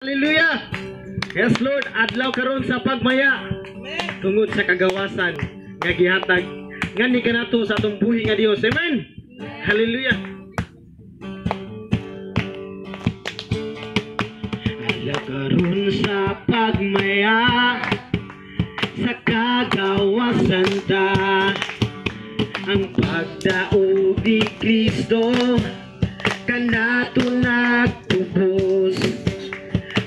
Hallelujah. Yes Lord, adlaw karon sa pagmaya. Tungod sa kagawasan nga gihatag ngani kanato sa atong buhi nga Dios. Amen. Hallelujah. Adlaw karon sa pagmaya sa kagawasan ta, ang pagdaog ni Kristo kanato nagtubos.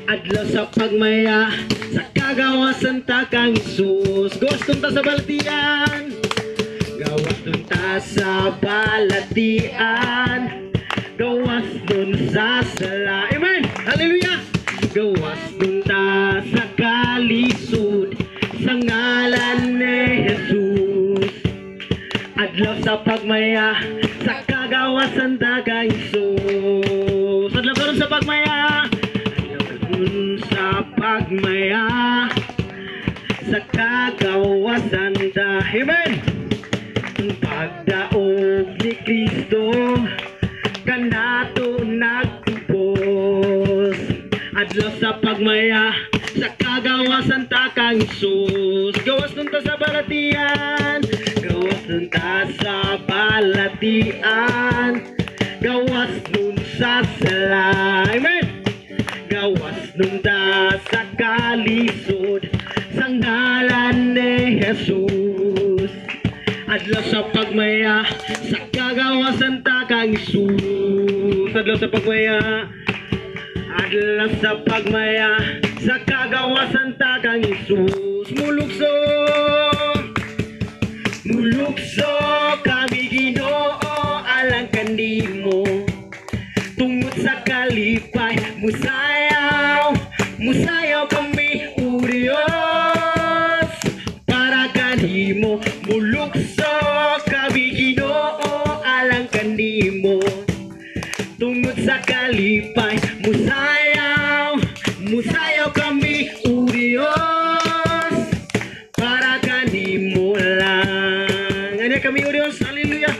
Adlaw sa pagmaya sa kagawasan ta kang Isus. Gawas dun ta sa balatian, gawas dun ta sa balatian, gawas dun sa sala. Amen. Hallelujah. Gawas dun ta sa kalisod sa ngalan ni Jesus. Adlaw sa pagmaya sa kagawasan ta kang Isus. Adlaw karon sa pagmaya, sa pagmaya sa kagawasan ta. Amen. Ang pagdaog ni Kristo kanato nagtubos. Adlaw sa pagmaya sa kagawasan ta kang Isus. Gawas nun ta sa balatian, gawas nun ta sa balatian, gawas nun sa sala. Amen. Gawas nun ta sa kalisod sa ngalan ni Jesus. Adlaw sa pagmaya sa kagawasan ta kang Isus. Adlaw sa pagmaya, adlaw sa pagmaya sa kagawasan ta kang Isus. Mulukso, mulukso kami Ginoo alang kanimo. Tungod sa kalipay musayaw, musayaw kami o Diyos para kanimo. Mulukso kami Ginoo alang kanimo. Tungod sa kalipay musayaw, musayaw kami o Diyos para kanimo lang. Ano kami o Diyos? Hallelujah.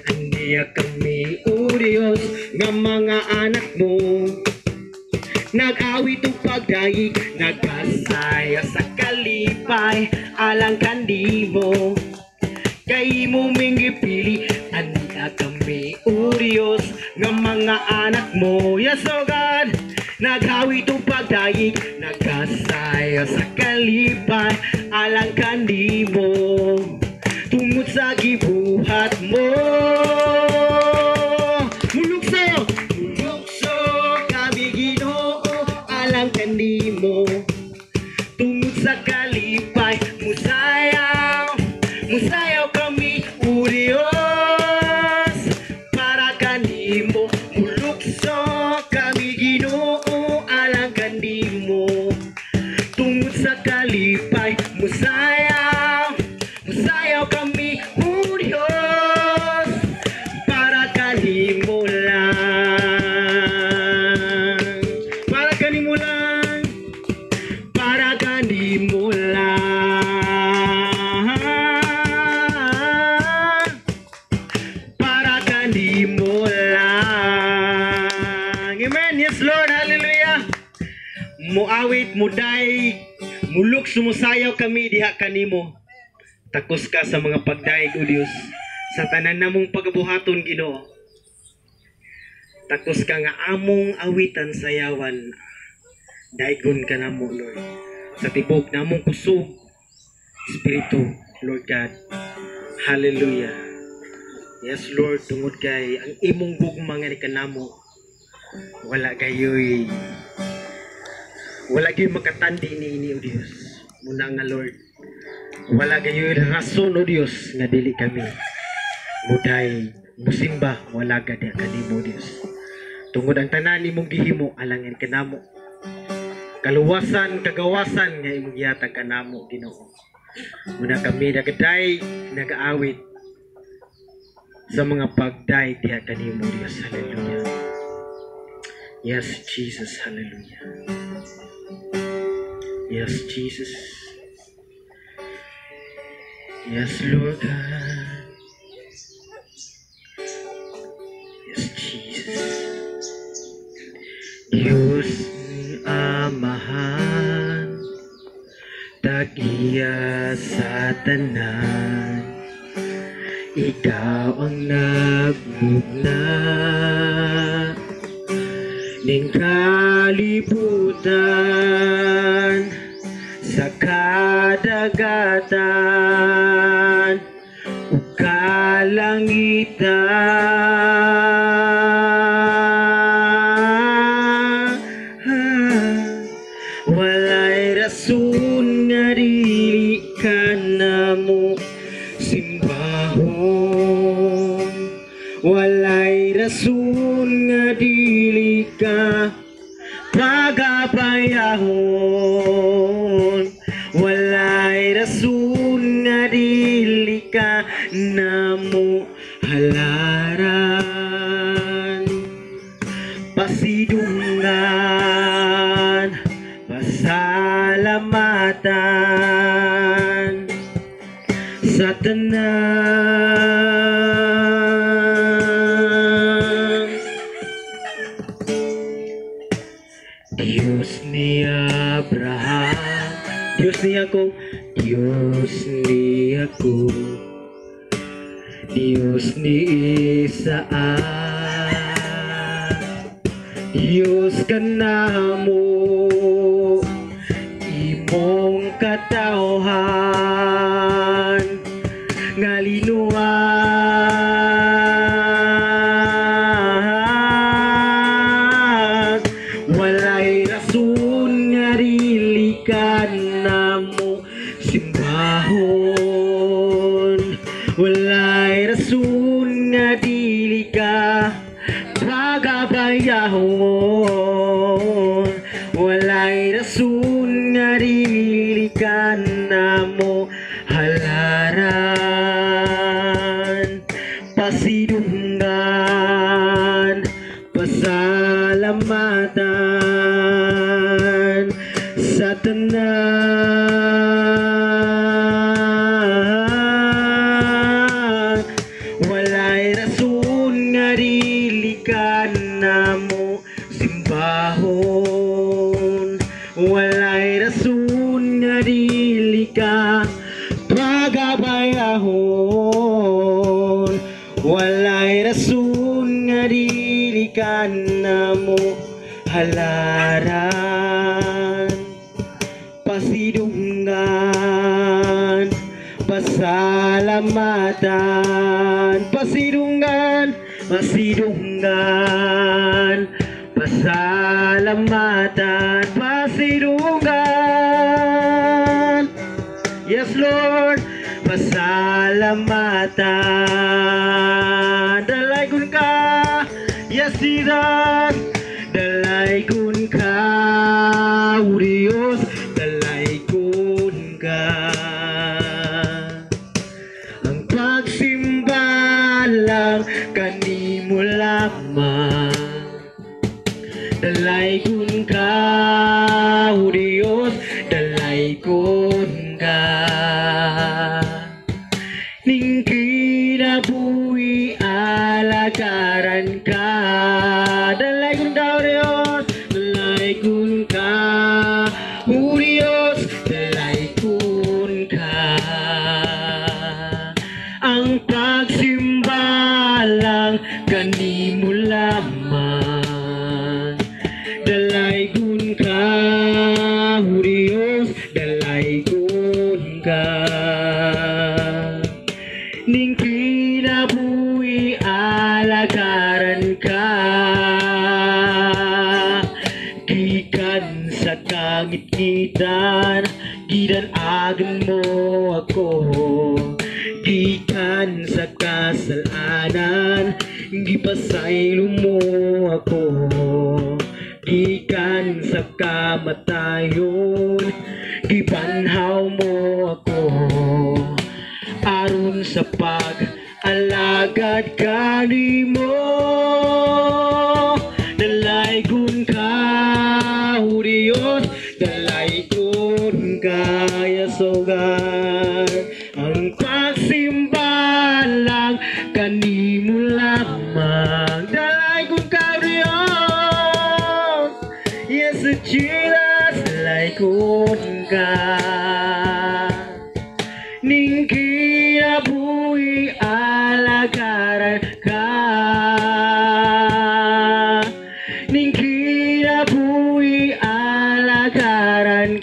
Andiya kami o Diyos nga mga anak mo, nag-awit o pagdaig, nagkasaya sa kalipay alang kanimo. Kay mo minggipili, anda kami o Diyos nga mga anak mo. Yes o God, nag-awit o pagdaig, nagkasaya sa kalipay alang kanimo. Tungod sa gibuhat mo, mulukso, mulukso kami Ginoo alang kanimo. Tungod sa kalipay musayaw, musayaw kami o Diyos para kanimo. Mulukso kami Ginoo alang kanimo. Tungod sa kalipay musayaw, musayaw kami o Diyos para kanimo lang. Para kanimo lang, para kanimo lang, para kanimo lang. Amen. Yes Lord. Hallelujah. Muawit, muday, muluk sumusayaw kami diha kanimo. Takos ka sa mga pagdaig o Diyos, sa tanan namong pagabuhaton Ginoo. Takos ka nga among awitan sayawan, daigon ka namo Lord, sa tibok namong kusog Espiritu, Lord God. Hallelujah. Yes Lord, tungod kay ang imong gugma nga ni kanamo, wala gayoy makatandi ni o Diyos. Muna nga Lord, wala gayoy rason o Diyos nga dili kami muday musimba wala gadi kanimo Diyos. Tungod ang tanan imong gihimo alangin kanamo, kaluwasan kagawasan nga imong gihatag kanamo Ginoo. Muna kami nagaday nagaawit sa mga pagday diha kanimo Diyos. Hallelujah. Yes Jesus. Hallelujah. Yes Jesus. Yes Lord God. Yes Jesus. Diyos iya sa tanan, ikaw ang nagmugna ning kalibutan sa kadagatan ug kalangitan. Walay rason nga dili ka namo simbahon, walay rason nga dili ka pagabayahon, walay rason nga dili ka namo halaran. Pasidungan, pasalamatan sa tanan. Diyos ni Abraham, Diyos ni ako, Diyos ni ako, Diyos ni Isaac, Diyos ka namo, imong katawhan nga linuwag, walay rason nga dili ka namo simbahon, walay rason nga dili ka pagabayahon, walay rason nga dili ka namo halaran. Pasidungan, pasalamatan sa tanan, walay rason nga dili ka namo simbahon, walay rason nga dili ka pagabayahon, walay rason nga dili ka namo halaran. Pasidungan, pasalamatan, pasidungan, pasidungan, pasalamatan, pasidungan. Yes, Lord, pasalamatan. Dalaygon ka, yes, Jesus. Dalaygon ka, o Diyos, dalaygon ka. Ang pagsimba lang kanimo lamang. Dalaygon ka, o Diyos, dalaygon ka. Ning kinabuhi alagaran ka, dalaygon ka, o Diyos, dalaygon ka, o Diyos, dalaygon ka. Ang pagsimba lang kanimo lamang. Dalaygon ka, o Diyos, dalaygon ka. Ning kinabuhi alagaran ka, gikan sa kangit-ngitan, gidanagan mo ako, gikan sa kasalanan, gipasaylo mo ako, gikan sa kamatayon, gibanhaw mo ako, aron sa pag-alagad kanimo. Dalaygon ka, o Diyos, dalaygon ka, yes, O God. Ang pagsimba lang kanimo lamang. Dalaygon ka, o Diyos, yes, Jesus, dalaygon ka.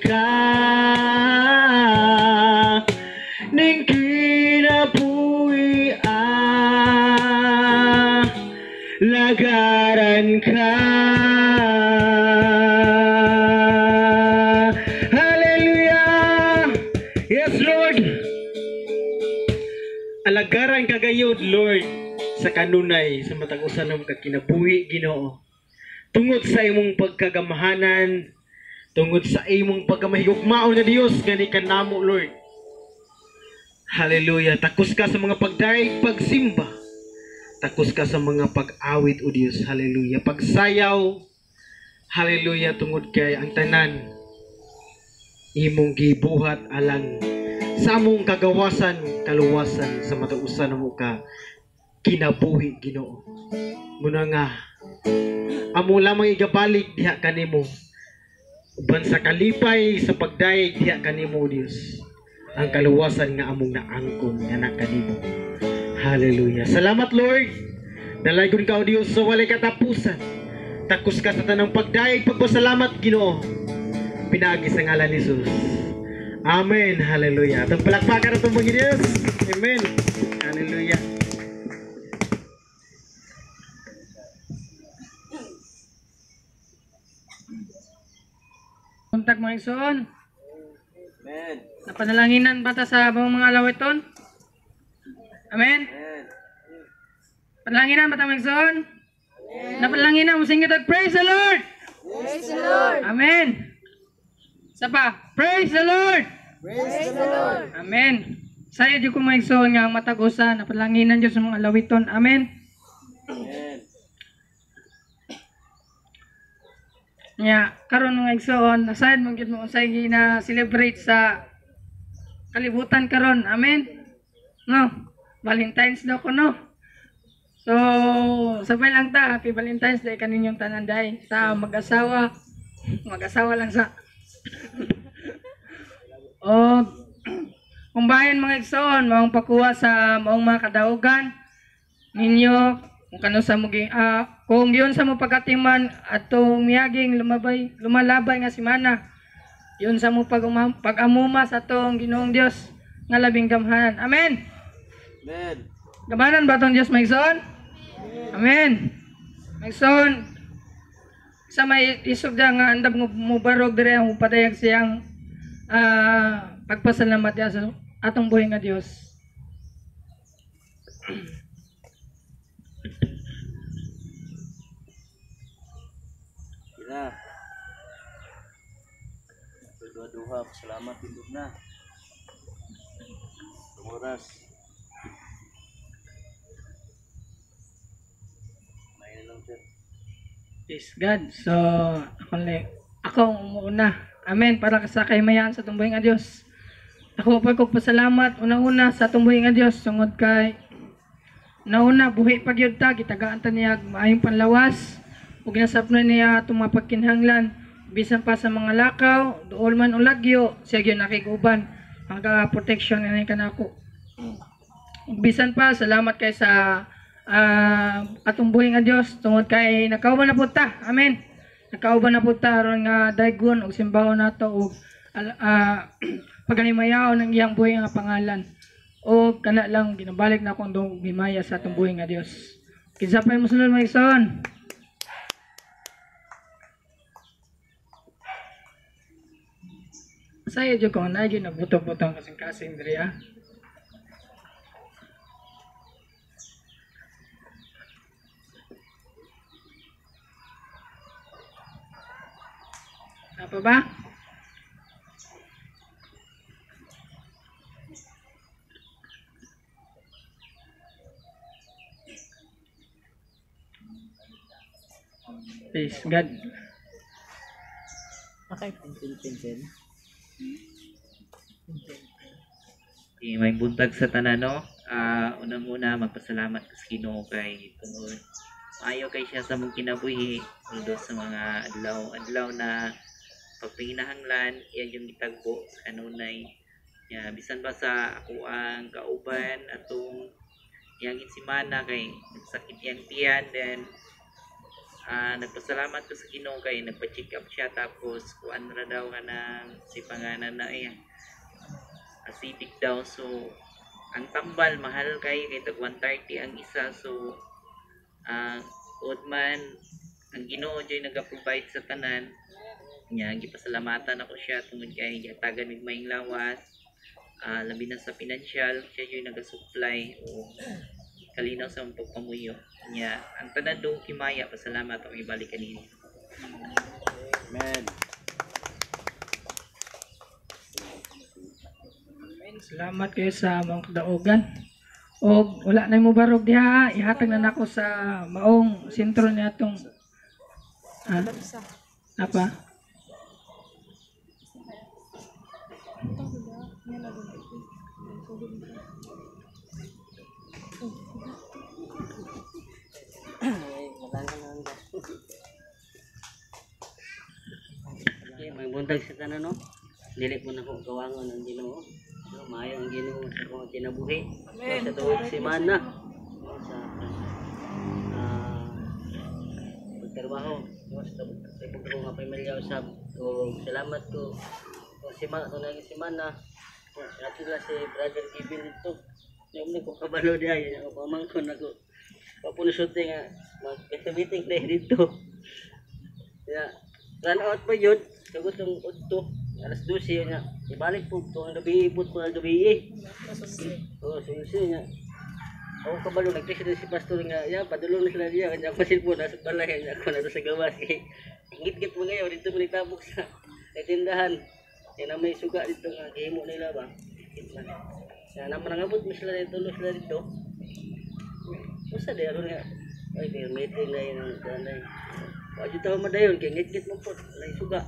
ka ning kinabuhi lagaran ka. Hallelujah! Yes, Lord! Alagaran ka gayud, Lord, sa kanunay, sa matag usa ng kinabuhi, Ginoo. Tungod sa imong pagkagamahanan, tungod sa imong pagkamahigugmaon nga Dios, gani ka namo, Lord. Hallelujah! Takos ka sa mga pagdaig, pagsimba. Takos ka sa mga pag-awit, O Diyos. Hallelujah. Pagsayaw. Hallelujah. Tungod kay ang tanan imong gibuhat alang sa among kagawasan, kaluwasan sa matausan mo ka kinabuhi, Ginoo. Muna nga amo lamang igabalik diha kanimo. Uban sa kalipay sa pagdaig diha kanimo, O Diyos. Ang kaluwasan nga among naangkon nga na kanimo. Hallelujah. Salamat, Lord. Dalaygon ka, O Diyos, sa walay katapusan. Takos ka sa tanang pagdaig, pagpasalamat, Ginoo. Pinagi sa ngalan ni Jesus. Amen. Hallelujah. Atong palakpakan atong mga Diyos. Amen. Hallelujah. Untag mga igsoon. Amen. Napanalanginan bata sa mga lawiton. Amen. Panalanginan bata mga igsoon. Napanalanginan mo singit og praise the Lord. Praise the Lord. Amen. Sapa, praise the Lord. Praise the Lord. Amen. Sayo di ko mga igsoon nga ang matagusan. Napanalanginan Diyos sa mga lawiton. Amen. Amen. Nya karon mga igsoon, aside mo gid mo unsay gina celebrate sa kalibutan karon. Amen. No. Valentine's daw ko, no. So, sabay lang ta, happy Valentine's Day kaninyong tanan day sa mag-asawa. Mag-asawa lang sa o kung bayan mga igsoon, maong pakuha sa maong mga kadaugan ninyo kung kano sa mugi kung yun sa mo pagkatiman atong miyaging lumalabay nga simana, yun sa mo pag-amuma sa atong Ginoong Dios nga labing gamhanan. Amen. Amen. Gamanan ba itong Diyos, Maigsoon? Amen. Maigsoon, sa may isog dyan nga andab mo barog dire ang padayag siyang pagpasalamat niya sa atong buhay nga Diyos. Kira. Berdua-dua, selamat hidup na. Oras. Praise God. So, ako ang umuuna. Amen. Para sa kaymayan sa tumbuhay nga Diyos. Ako pa kong pasalamat una-una sa tumbuhay nga Diyos. Sungod kay nauna, buhi pagyod ta, gitagaan ta niya maayong panlawas. Ug ginasapnan niya itong mga pagkinhanglan. Bisan pa sa mga lakaw, dool man o lagyo, siya yun nakikuban. Ang protection na kanako. Bisan pa, salamat kay sa atong buhay nga Dios tungod kay nakauban na pud ta. Amen. Nakauban na pud ta aron nga daygon og simbaho nato og paganimayaw ng iyang buhay nga pangalan. O kana lang ginabalik na akong dong bimaya sa atong buhay nga Dios. Kinsa pa mo sunod mga igsoon? Saya jud ko na gyud nabutong-butong kasing-kasing diri ah. Apa ba? Praise God. Okay, pencil. May buntag sa tanan, no? Unang-una magpasalamat sa Ginoo kay tungod maayo kay siya sa mong kinabuhi although sa mga adlaw na pagpinahanglan iya yung gitagbo sa kanunay ya bisan ba sa ako ang kauban atong iyang simana kay sakit yang tiyan then nagpasalamat ko sa Ginoo kay nagpa-check up siya, tapos kuan ra daw nga ng si panganan na acidic daw. So ang tambal mahal kay tag 130 ang isa. So man ang Ginoo jay naga-provide sa tanan nya, gipasalamatan ako siya tungod kay giatagan mig maing lawas, labi na sa pinansyal, siya jay naga-supply o kalinaw sa mong pagpamuyo nya. Ang tanan dong kimaya, pasalamat ako ibalik kanini. Amen. Salamat kayo sa mga kadaugan. O wala na mo barog diha, ihatag na nako sa maong sentro niya itong apa? Okay, may buntag sa tanan no. Dili po na ko gawangon ang Ginoo. No, maayo ang Ginoo sa akong kinabuhi. Sa tuwing semana. Sa pagtrabaho, sa pagtrabaho nga pamilya usab. So salamat ko. Naging semana. Natila si Brother Kevin ito. Yung ko kabalo diya, yung pamangkon ako. Papunusote nga mag-meeting na dito. Ya, run out pa yun. Kagutong udto. Alas 12 nga. Ibalik po ito. Ang gabi ipot po ang gabi Oo, susi nga. Ako kabalo, nag-text na si pastor nga, ya, padulong na sila niya. Kanya ako silpo, nasa balay. Ako na sa gawas. Ngit-ngit mo ngayon. Dito mo nagtabok sa tindahan. Yan na may suga dito nga. Gihimo nila ba? Yan naman ang abot mo sila dito. Sila dito. Basta di aron nga. Ay, may meeting na yun ang danay. Wajud tayo madayon, kaya ngit-ngit mo po. May suga.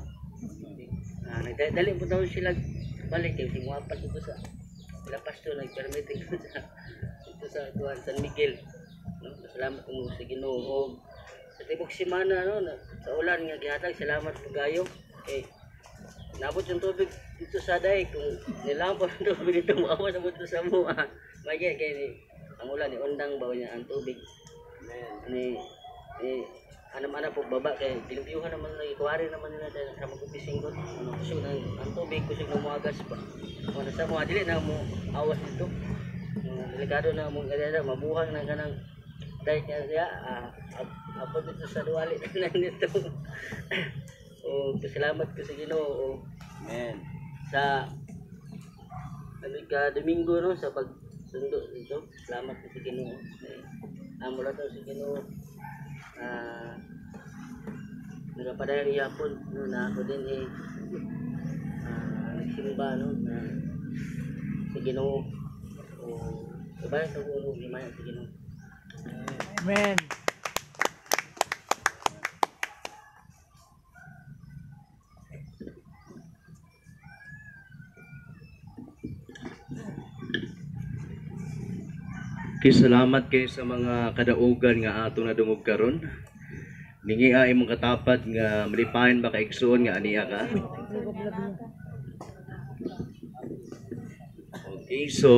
Nagdali po daw sila balik. Kaya singuapan dito sa sila pastor. Nag-permitting ko dito sa Tuan San Miguel. Salamat mo sa Ginoo. Sa tibok simana, sa ulan nga gihatag, salamat po kayo. Nabot yung tubig dito sa day. Kung nilampot yung tubig dito, maawa na po sa mo. Magyan, kaya ang ulan ni undang bawa niya ang tubig. Anam-ana po baba kay pinupiyuhan naman na ikuwari naman nila dahil sa magkupising ko. Kusog ang tubig, kusog na muagas pa. Kung nasa mga dili na mo awas dito. Delikado na mong ganyan, mabuhang na ganang dahil niya abot dito sa duwali na nito. Salamat ko sa Ginoo. Amen. Sa Domingo no, sa pagsundo dito, salamat ko sa Ginoo. Mula daw sa Ginoo. Nagapadayan yapon no, na ako din nagsimba no, na sa Ginoo. Sabay sa Ginoo, himaya sa Ginoo. Amen. Salamat kay sa mga kadaugan nga ato na dungog karon. Ningi imong katapat nga malipahin ba kaigsuon nga aniya ka. Okay, so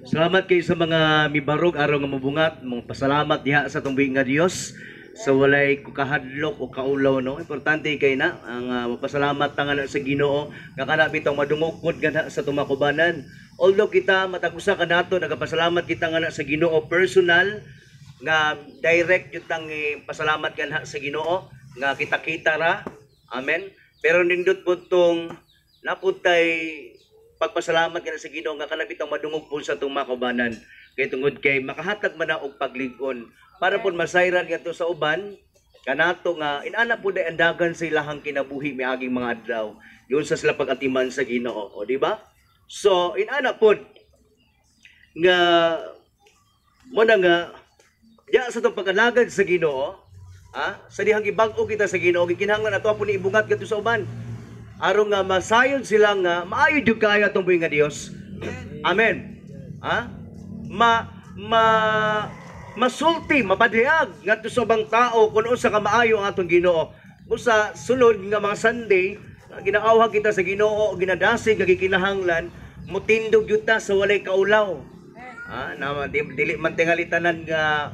salamat kay sa mga mibarog araw nga mabungat, mong pasalamat diha sa tumbing nga Dios sa walay kahadlok o kaulaw no. Importante kay na ang mapasalamat nga sa Ginoo nga kana bitong madungog gana sa tumakubanan. Although kita matagusa ka nato, nagapasalamat kita nga sa Ginoo personal, nga direct yung tang pasalamat ka sa Ginoo, nga kita-kita ra. Amen. Pero nindot po itong naputay pagpasalamat ka sa Ginoo, nga kanabitang madungog po sa itong makubanan. Kaya tungod kay makahatag man na og paglingon. Para po masayran ka sa uban, kanato nga, inana po day andagan sa ilahang kinabuhi may aging mga adlaw. Yun sa sila pag-atiman sa Ginoo. O, di ba? So, inana po nga muna nga ya sa itong pagkalagad sa Ginoo, sa dihang ibag-o kita sa Ginoo, gikinahanglan ato po ni ibungat kato sa uban. Aron nga masayon sila nga maayod yung kaya itong buhay nga Diyos. Amen. Masulti, mapadihag nga sa ubang tao kung unsa ka maayo ang atong Ginoo. Busa sulod nga mga Sunday, ginaawhag kita sa Ginoo, ginadasig nga gikinahanglan, mutindog yun ta sa walay kaulaw. Na dili man tingali tanan nga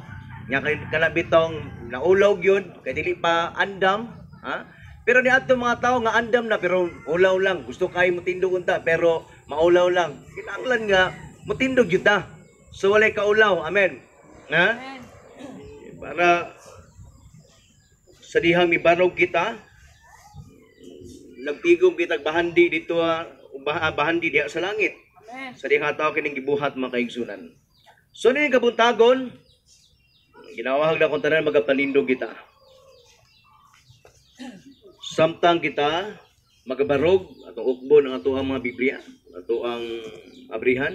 kanabitong naulaw gyud kay dili pa andam, ha? Pero ni adto mga tao nga andam na pero ulaw lang, gusto kay mo tindog unta pero maulaw lang. Kinahanglan nga mo tindog gyud ta. So walay kaulaw. Amen. Ha? Para sa dihang mibarog kita, nagtigom kita bahandi dito bahandi diha sa langit. Sa dihang tao kining gibuhat mga kaigsunan. So ni kabuntagon, ginawahag na kung tanan magapanindog kita. Samtang kita magabarog atong ukbo ng ato ang mga Biblia, ato ang abrihan.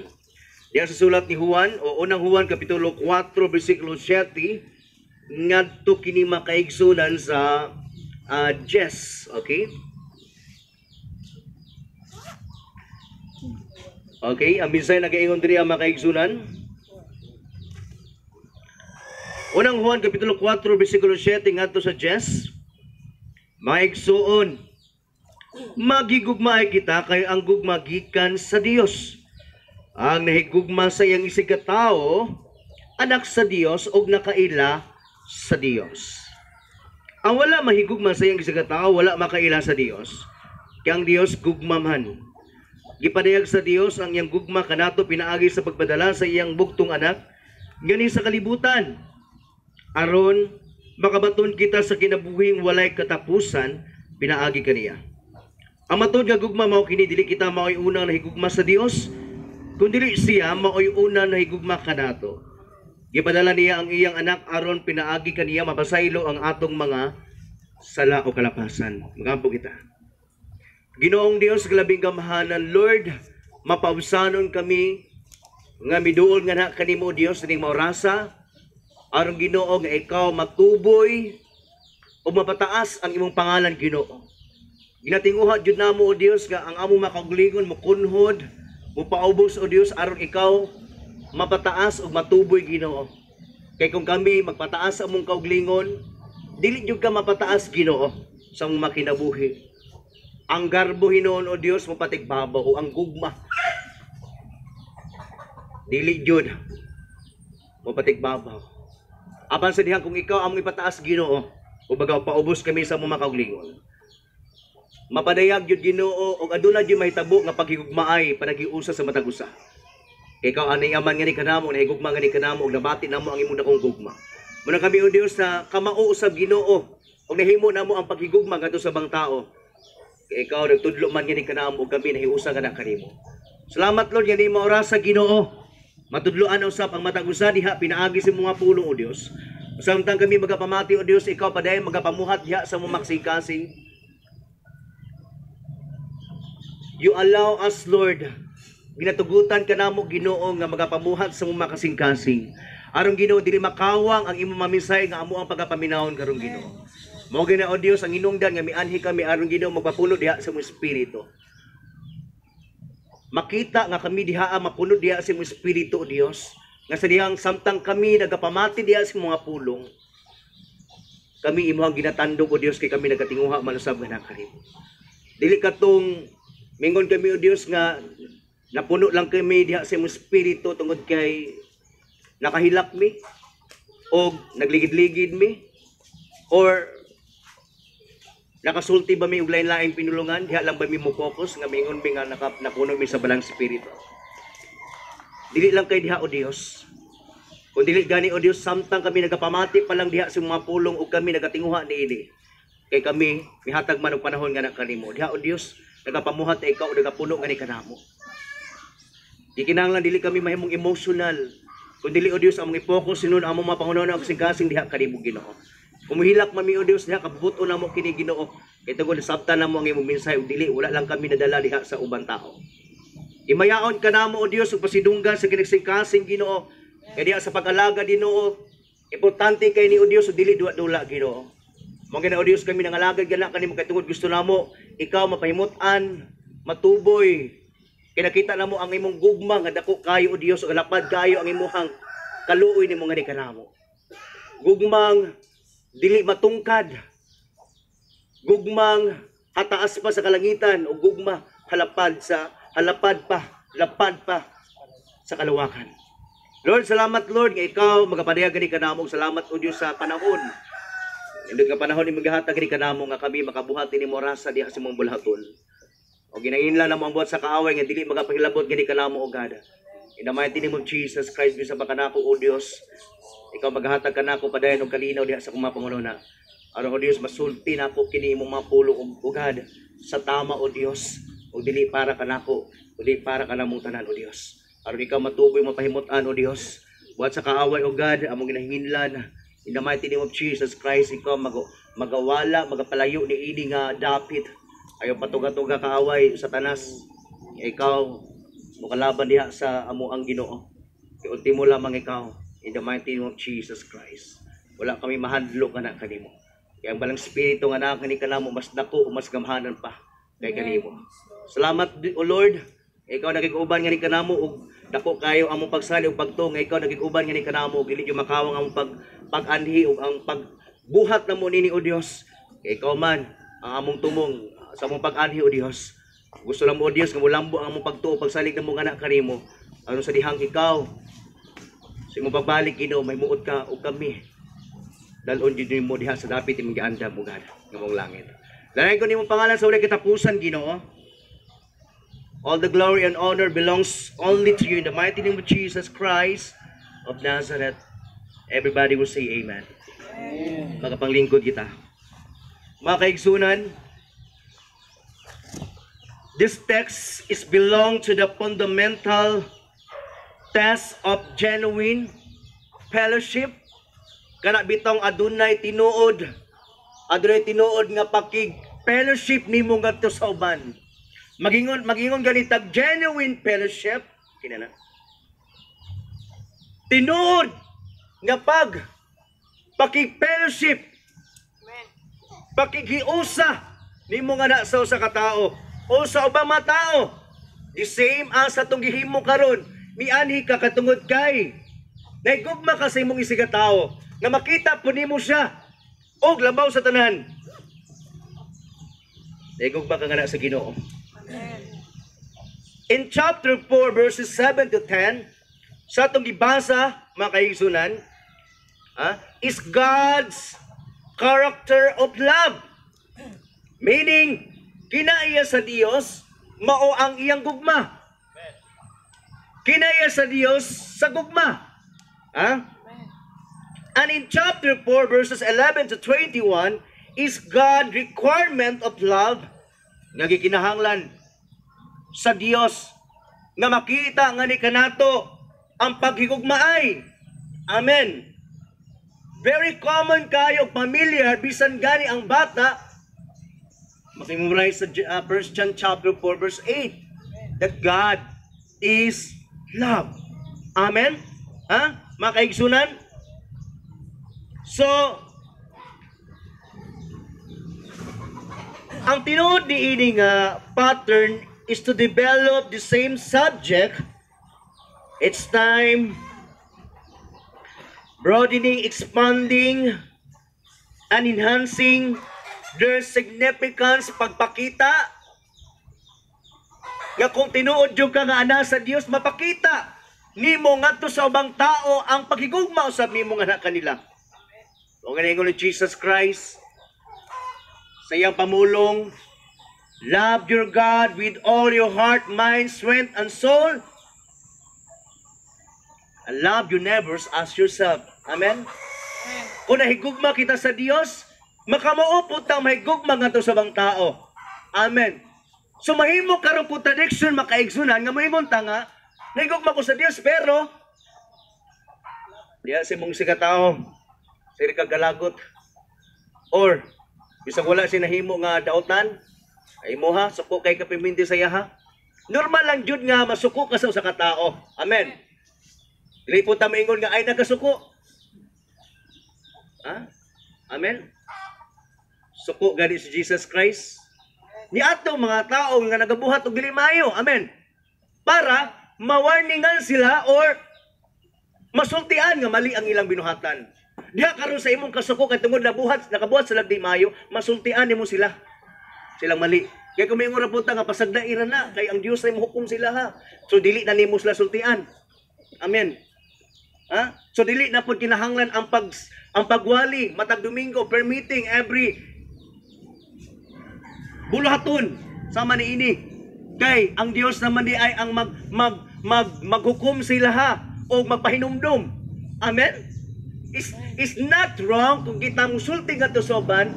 Diyan sa sulat ni Juan o unang Juan kapitulo 4 bersikulo 7 ngadto kini makaigsunan sa Jess, okay? Okay, ang minsay nagaingon diri ang makaigsunan. Unang Juan kapitulo 4 bersikulo 7 ngadto sa Jess. Maigsuon, magigugmaay kita kay ang gugma gikan sa Dios. Ang nahigugma sa iyang isigatawo, anak sa Dios og nakaila sa Dios. Ang wala mahigugma sa iyang isigatawo, wala makaila sa Dios. Kay ang Dios gugma man. Gipadayag sa Dios ang iyang gugma kanato pinaagi sa pagpadala sa iyang bugtong anak ngani sa kalibutan. Aron makabaton kita sa kinabuhing walay katapusan, pinaagi kaniya. Ang matod nga gugma mao kini dili kita maoy unang nahigugma sa Dios, kundi siya maoy unang nahigugma kanato. Gipadala niya ang iyang anak aron pinaagi kaniya mapasaylo ang atong mga sala o kalapasan. Magampo kita. Ginoong Dios glabing gamahanan, Lord, mapausanon kami nga miduol nga na kanimo Dios ning maurasa. Aron Ginoo nga ikaw matuboy o mapataas ang imong pangalan Ginoo. Ginatinguha jud namo o Dios nga ang among makaugalingon mo kunhod, mo paubos o Dios aron ikaw mapataas o matuboy Ginoo. Kay kung kami magpataas sa among kaugalingon, dili jud ka mapataas Ginoo sa among makinabuhi. Ang garbo hinuon o Dios mo patigbabaw o ang gugma. Dili jud mo patigbabaw. Apan sa dihang kung ikaw among ipataas Ginoo, o baga paubos kami sa mga kaugalingon. Mapadayag jud Ginoo og aduna jud mahitabo nga paghigugmaay panagiusa sa matag usa. Kay ikaw ani aman ngani kanamo nahigugma ngani kanamo og nabati namo ang imong dakong gugma. Muna kami o Dios sa kamao usab Ginoo og nahimo namo ang paghigugma ngadto sa bang tao. Kay ikaw nagtudlo man ngani kanamo og kami nahiusa kana kanimo. Salamat Lord ngani maura sa Ginoo. Matudloan usap ang matag usa diha pinaagi sa mga pulong o Dios. Samtang kami magapamati o Dios, ikaw padayon magapamuhat diha sa mga maksing-kasing. You allow us, Lord, ginatugutan ka namo Ginoo nga magapamuhat sa mga kasing-kasing. Aron Ginoo dili makawang ang imong mamisay nga amo ang pagapaminawon karon Ginoo. Mao gina o Dios ang hinungdan nga mianhi kami aron Ginoo magpapuno diha sa imong espiritu. Makita nga kami diha mapuno diha sa imong espiritu o Dios. Nga sa dihang samtang kami nagapamati diha sa mga pulong, kami imuhang ginatandog o Dios kay kami nagatinguha malusab nga nakarimo. Dili katong mingon kami o Dios nga napuno lang kami diha sa imong espiritu tungod kay nakahilak mi o nagligid-ligid mi or nakasulti ba mi og lain-laing pinulungan, diha lang ba mi mo focus nga mingon mi nga napuno mi sa balang espiritu. Dili lang kay diha o Dios. Kung dili gani o Dios, samtang kami nagapamati pa lang diha sa mga pulong ug kami nagatinguha niini. Kay kami mihatag man og panahon nga nakanimo. Diha o Dios, nagapamuhat ikaw ug nagapuno nga ni kanamo. Di kinahanglan dili kami mahimong emotional. Kung dili o Dios among i-focus sinon among mga pangunawa og kasing-kasing diha kanimo Ginoo. Kumuhilak mami o Dios diha kabubuto namo kini Ginoo. Kay tungod sabtan namo ang imong mensahe ug dili wala lang kami nadala diha sa ubang tao. Imayaon ka namo o Dios ug pasidunggan sa kinagsing-kasing Ginoo. Kay diha sa pag-alaga Ginoo, importante kay ni o Dios ug dili duwa-dula Ginoo. Mao gina o Dios kami nangalagad gana kanimo kay tungod gusto namo ikaw mapahimut-an, matuboy. Kay nakita namo ang imong gugma nga dako kayo o Dios ug lapad kayo ang imong kaluoy nimo nga kanamo. Gugmang dili matungkad, gugmang hataas pa sa kalangitan o gugma lapad pa sa kalawakan. Lord, salamat Lord nga ikaw magapadayag gani kanamo. Salamat o Dios sa panahon Nindot nga panahon ni maghatag ni kanamo nga kami makabuhati ni Morasa diha sa mong bulhaton. O ginainla na mo buhat sa kaaway nga dili magapahilabot gani kanamo o God. In the mighty name of Jesus Christ, bisa ba kanako o Dios, ikaw maghatag kanako padayon og kalinaw diha sa akong mga pangulona. Aron o Dios masulti nako kini imong mga pulo o God sa tama o Dios, o dili para kanako, o dili para kanamong tanan o Dios. Aron ikaw matuboy mapahimutan o Dios, buhat sa kaaway o God among ginahinlan. In the mighty name of Jesus Christ, ikaw magawala, magapalayo ni ini nga dapit. Ayaw patuga-tuga kaaway sa tanas. Ikaw mukalaban diha sa amo ang Ginoo. Kay ultimo lamang ikaw. In the mighty name of Jesus Christ. Wala kami mahandlo kana kanimo. Kaya ang balang spirito nga naa kani kanamo mas dako o mas gamhanan pa kay kanimo. Salamat o Lord. Ikaw nagig-uban nga ni kanamo og dako kayo among pagsali og pagtuo nga ikaw nagig-uban nga ni kanamo og dili yo makawang among pag-anhi og ang pagbuhat namo nini o Dios. Kay ikaw man ang among tumong sa among pag-anhi o Dios. Gusto lang mo o Dios nga mulambo ang among pagtuo pagsalig namo nga anak kanimo. Aron sa dihang ikaw sa imong pagbalik Ginoo may muot ka og kami. Dalon jud mo diha sa dapit imong giandam ug nga mong langit. Dalayan ko nimong pangalan sa ulay katapusan Ginoo. All the glory and honor belongs only to you in the mighty name of Jesus Christ of Nazareth. Everybody will say amen. Magapanglingkod kita. Mga kaigsunan, this text is belong to the fundamental test of genuine fellowship. Kana bitong adunay tinuod nga pakig fellowship nimo ngadto sa uban. Magingon ganitag genuine fellowship kinana. Tinuod nga pakig fellowship. Pakigiusa nimo nga na sa usa ka tawo o sa ubang mga tao. The same as atong gihimo karon, mianhi ka katungod kay naigugma ka sa imong isiga tawo nga makita po nimo siya og labaw sa tanan. Naigugma ka nga na sa Ginoo. In chapter 4 verses 7 to 10, sa atong gibasa mga kaigsunan, is God's character of love. Meaning, kinaiya sa Dios mao ang iyang gugma. Kinaiya sa Dios sa gugma. And in chapter 4 verses 11 to 21 is God requirement of love nga gikinahanglan sa Dios nga makita nga ni kanato ang paghigugmaay. Amen. Very common kayo, familiar, bisan gani ang bata, makimemorize sa 1 John chapter 4 verse 8 that God is love. Amen? Mga kaigsunan? So, ang tinuod ni ini nga pattern is to develop the same subject. It's time broadening, expanding, and enhancing their significance, pagpakita nga kung tinuod yung ka nga ana sa Dios, mapakita nimo ngadto sa ubang tao ang paghigugma usab nimo nga anak kanila. O ganingon ni Jesus Christ sa iyang pamulong, love your God with all your heart, mind, strength, and soul, and love your neighbors as yourself. Amen? Kung nahigugma kita sa Dios, makamaupot ang mahigugma nga sa bang tao. Amen. So mahimo karong contradiction makaigsunan nga mahimong tanga nahigugma ko sa Dios pero diya si mong sikatao sir kagalagot or bisag wala si nahimo nga daotan ay mo ha suko kay kapimindi sa yaha. Normal lang jud nga masuko ka sa usa ka tao. Amen. Dili po ta maingon nga ay nagasuko. Amen. Suko gani si Jesus Christ. Ni ato mga tao nga nagabuhat og dili maayo. Amen. Para mawarningan sila or masultian nga mali ang ilang binuhatan. Diha karon sa imong kasuko kay tungod nakabuhat sila di maayo, masultian nimo sila. Silang mali. Kaya kung may nga punta nga pasagdairan na kay ang Dios ay mohukom sila ha. So dili na nimo sila sultian. Amen. Ha? So dili na pud kinahanglan ang pagwali matag Domingo per meeting every buluhaton sama ni ini. Kay ang Dios naman di ay ang maghukom sila ha o magpahinumdum. Amen. Is not wrong kung kita musulti nga tusoban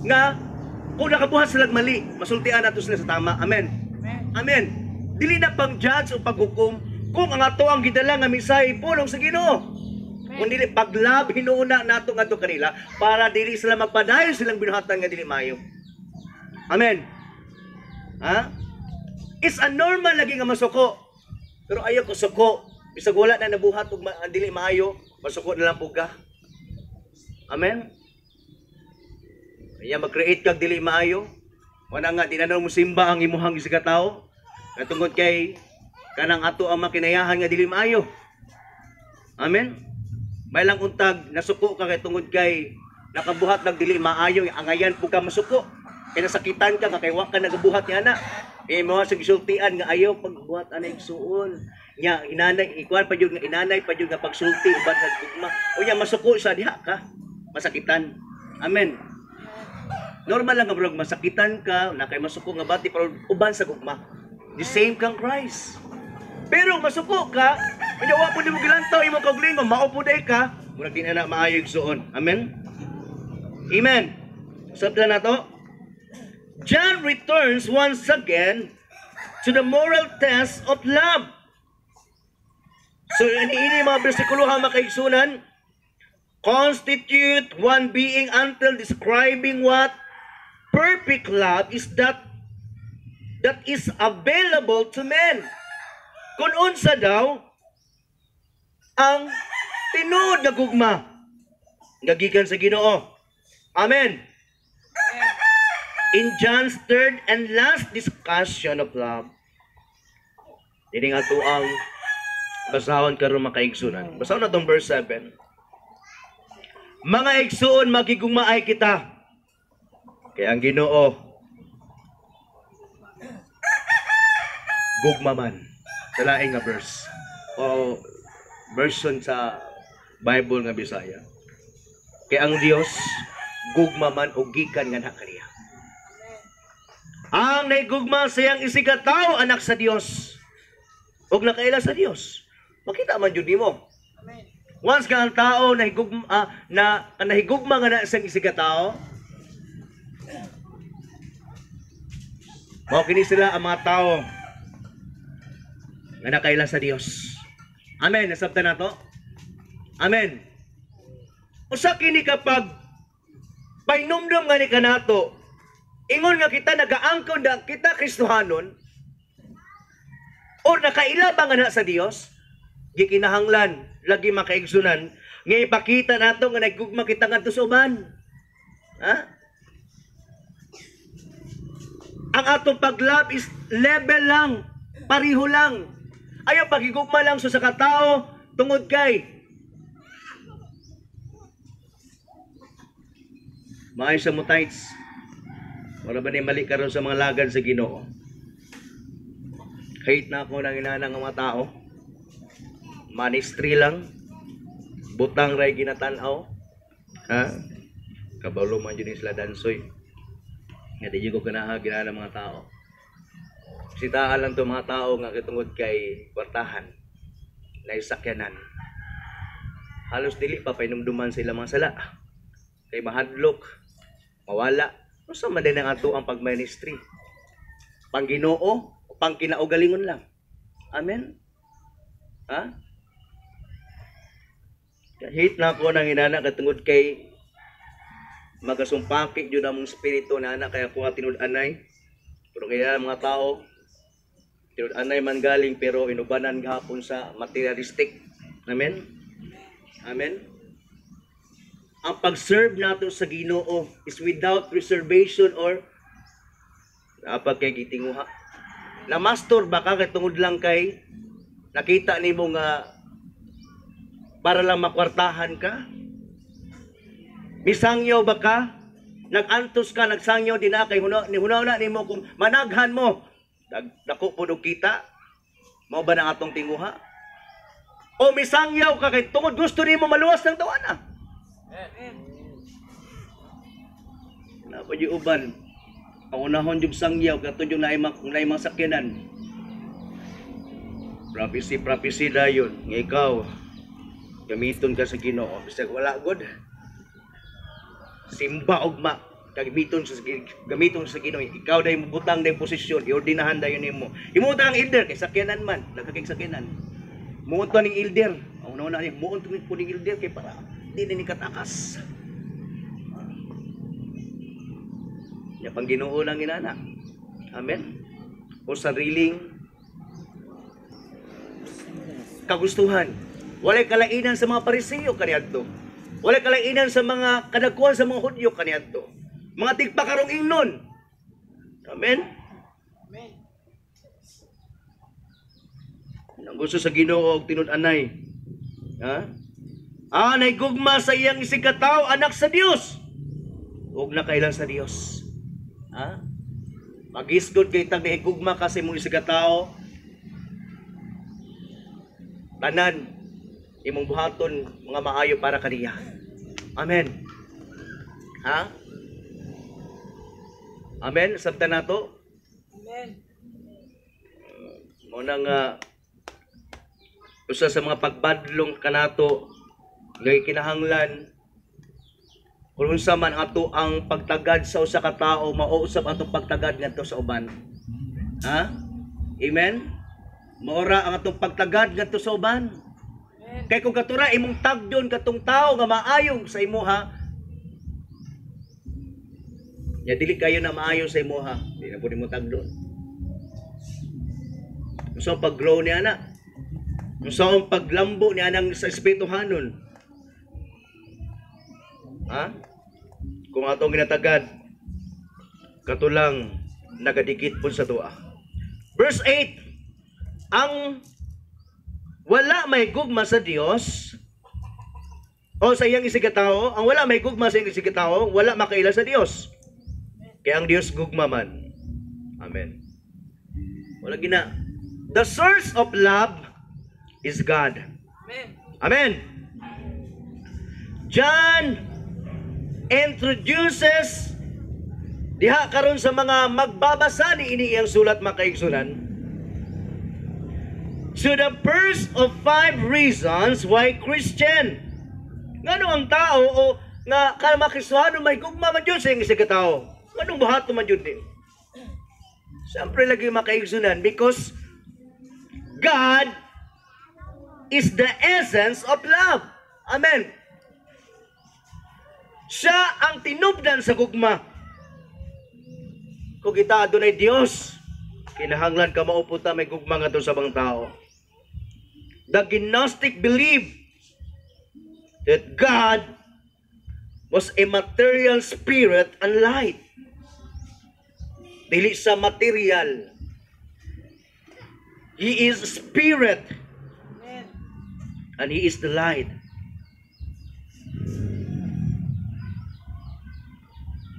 nga kung nakabuhat sila mali, masultian nato sila sa tama. Amen. Amen. Dili na pang judge o paghukom kung ang ato ang gidala nga mensahe pulong sa Ginoo. Kung dili paglab hinuuna nato ngadto kanila para dili sila magpadayon silang binuhatan nga dili maayo. Amen. Ha? It's a normal lagi nga masuko. Pero ayaw ko suko. Bisag wala na nabuhat ug dili maayo, masuko na lang pug ka. Amen. Kaya mag-create kag dili maayo. Wala nga tinanaw mo simba ang imuhang isa ka tao. Katungod kay kanang ato ang makinayahan nga dili maayo. Amen. May lang untag nasuko ka kay tungod kay nakabuhat nag dili maayo, angayan pug ka masuko. Kay nasakitan ka kay wa ka nagabuhat ni ana. Mo sa gisultian nga ayaw pagbuhat anay igsuon. Nya inanay ikuan pa jud nga inanay pa jud nga pagsulti uban sa gugma. O nya masuko sa diha ka. Masakitan. Amen. Normal lang nga bro, masakitan ka, na kay masuko nga bati pero uban sa gugma. The same kang Christ. Pero masuko ka, kaya wa po di mo gilantaw imo kaugalingon, mao po day ka, murag di na maayo igsuon. Amen. Amen. Sabda na to. John returns once again to the moral test of love. So ini mga bersikulohan makaigsunan, constitute one being until describing what perfect love is that is available to men. Kung unsa daw ang tinuod nga gugma nga gikan sa Ginoo. Amen. In John's third and last discussion of love, dili nga to ang basahon karon makaigsunan. Basahon na tong verse 7. Mga igsuon magigugmaay kita. Kaya ang Ginoo gugma man. Sa laing nga verse o version sa Bible nga Bisaya. Kaya ang Dios gugma man o gikan nga nakariya. Ang naigugma siyang isigataw anak sa Dios. Og nakaila sa Dios. Makita man jud nimo. Amen. Once ka ang tao nahigugma nga na isang isigataw, mao kini sila ang mga tao nga nakaila sa Dios. Amen. Nasabtan nato. Amen. Usa kini kapag painumdum nga ni kanato, ingon nga kita nagaangkon da kita Kristohanon o nakaila ba nga na sa Dios, gikinahanglan lagi makaigsunan nga ipakita nato nga nagugma kita ngadto sa uban. Ha? Ang atong paglove is level lang, pariho lang. Ayaw pagigugma lang sa katao tungod kay maay sa mutites. Wala ba ni mali karon sa mga lagad sa Ginoo? Kahit na ako nang inanang ang mga tao, manistri lang, butang ray ginatanaw, ha? Kabalo man yun sila dansoy. Nga di ko ganaha ginana mga tao. Sitaan lang to mga tao nga kitungod kay kwartahan, na isakyanan. Halos dili pa painumduman sila mga sala. Kay mahadlok, mawala. Usa man din ang ato ang pagministry. Pang Ginoo, pang kinaugalingon lang. Amen. Ha? Kahit na ako nang inana katungod kay magasumpaki jud among espiritu na anak kaya ko tinud-anay. Pero kaya mga tao tinud-anay man galing pero inubanan gahapon sa materialistic. Amen. Amen. Ang pag-serve nato sa Ginoo is without reservation or dapat kay gitinguha. Na master baka katungod lang kay nakita nimo nga para lang makwartahan ka. Misangyaw ba ka? Nag-antos ka, nagsangyaw din na kay hunaw na nimo kung managhan mo. Dako pud og kita. Mao ba nang atong tinguha? O misangyaw ka kay tungod gusto nimo maluwas ng tawana. Na pa yung uban. Paunahon yung sangyaw katong yung naimang sakyanan. Prophecy dayon nga ikaw gamiton ka sa Ginoo bisag wala god. Simba ugma gamiton sa Ginoo. Ikaw day mubutang day posisyon, iordinahan dayon nimo. Himuta ang elder kay sakyanan man, nagkakig sakyanan. Muunto ning elder. Una ni muunto ni elder kay para di ni katakas. Ya pang Ginoo lang inana. Amen. O sariling kagustuhan. Walay kalainan sa mga Pariseo kaniadto. Walay kalainan sa mga kadagkuhan sa mga Hudyo kaniadto. Mga tigpakarong ingnon. Amen. Amen. Ang gusto sa Ginoo og tinud-anay. Ha? Naigugma sa iyang isigataw anak sa Dios. Ug nakailang sa Dios. Ha? Magisgod kay tag naigugma kasi mong isigataw. Tanan imong buhaton mga maayo para kaniya. Amen. Ha? Amen. Sabta nato. Amen. Muna nga usa sa mga pagbadlong kanato nga kinahanglan kung unsa man ato ang pagtagad sa usa ka tawo mauusab atong pagtagad ngadto sa uban. Ha? Amen. Maura ang atong pagtagad ngadto sa uban. Kay kung katura imong tagdon katong tawo nga maayong sa imuha, ya dili kayo na maayo sa imuha, di na pud mo tagdon. So pag-grow ni ana, so ang paglambo ni anang sa espirituhanon. Ha? Kung atong ginatagad katulang nagadikit pud sa tuwa. Verse 8. Ang wala may gugma sa Dios o sa iyang isigatawo, ang wala may gugma sa iyang isigatawo, wala makaila sa Dios. Kaya ang Dios gugma man. Amen. Wala gina. The source of love is God. Amen. Amen. John introduces diha karon sa mga magbabasa ni ini iyang sulat makaigsunan. So the first of 5 reasons why Christian. Ngano ang tao o nga kamakisuhano may gugma man jud sa iyang isigatawo. Nganong buhaton man jud din. Siyempre lagi makaigsunan because God is the essence of love. Amen. Siya ang tinubdan sa gugma. Kung kita adunay Dios, kinahanglan ka mauputa may gugma nga to sa bang tao. The Gnostic believed that God was a material spirit and light. Dili sa material. He is spirit. And He is the light.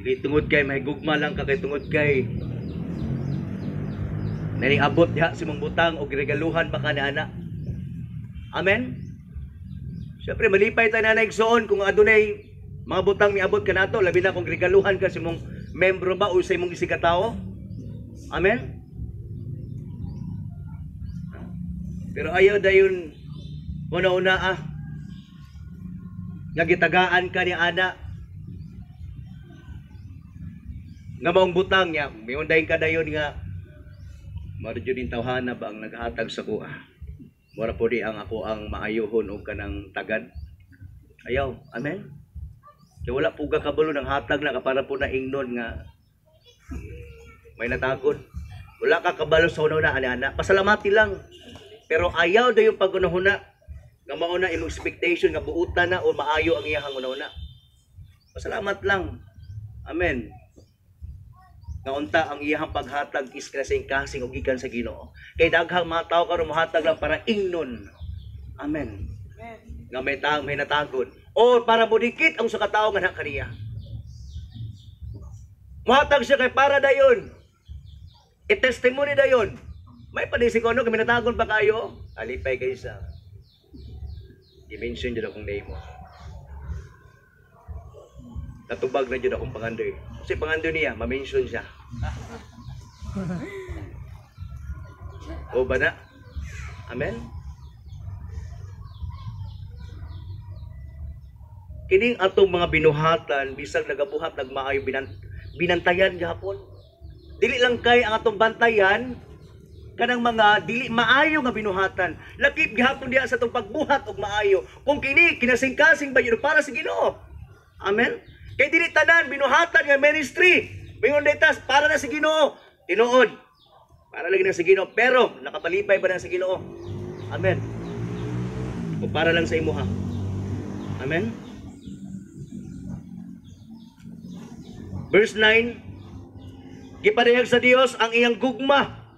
Dili tungod kay may gugma lang ka kay tungod kay naning abot diha si mong butang og regaluhan pa ka ni ana. Amen. Siyempre malipay tayo na igsoon kung adunay mga butang miabot ka nato labi na kung regaluhan ka si mong membro ba o sa imong isigatawo. Amen. Pero ayaw dayon una-una nga gitagaan ka ni ana nga maong butang niya, may undahin ka dayon nga marudyo din tawhana ba ang naghatag sa kuha. Mura po di ang ako ang maayohon o kanang tagad. Ayaw, amen? Kaya wala po ka kabalo ng hatag na para po na ingnon nga may natagod. Wala ka kabalo sa una-una, ana-ana. Pasalamati lang. Pero ayaw dayon yung pag-unahuna nga mauna imong expectation nga buutan na o maayo ang iyahang una-una. Pasalamat lang. Amen. Nga unta ang iyahang paghatag is kasing-kasing og gikan sa Ginoo. Kay daghang mga tawo karon mohatag lang para ingnon. Amen. Nga may natagod o para modikit ang sa katawo nga kaniya. Mohatag siya kay para dayon. I-testimony dayon. May padisi ko ano kami natagon pa kayo. Alipay kayo sa I-mention dyan akong name mo. Natubag na dyan akong pangandoy. Kasi pangandoy niya, ma-mention siya. O ba na? Amen? Kining atong mga binuhatan, bisag nagabuhat, nagmaayo, binantayan gahapon. Dili lang kay ang atong bantayan, kanang mga dili maayo nga binuhatan. Lakip gihapon diha sa atong pagbuhat og maayo. Kung kini kinasing-kasing ba yun para sa Ginoo. Amen? Kay dili tanan binuhatan nga ministry. Mingon detas para na sa Ginoo. Tinuod. Para lagi na sa Ginoo, pero nakapalipay ba na sa Ginoo? Amen. O para lang sa imuha. Amen. Verse 9, gipadayag sa Dios ang iyang gugma.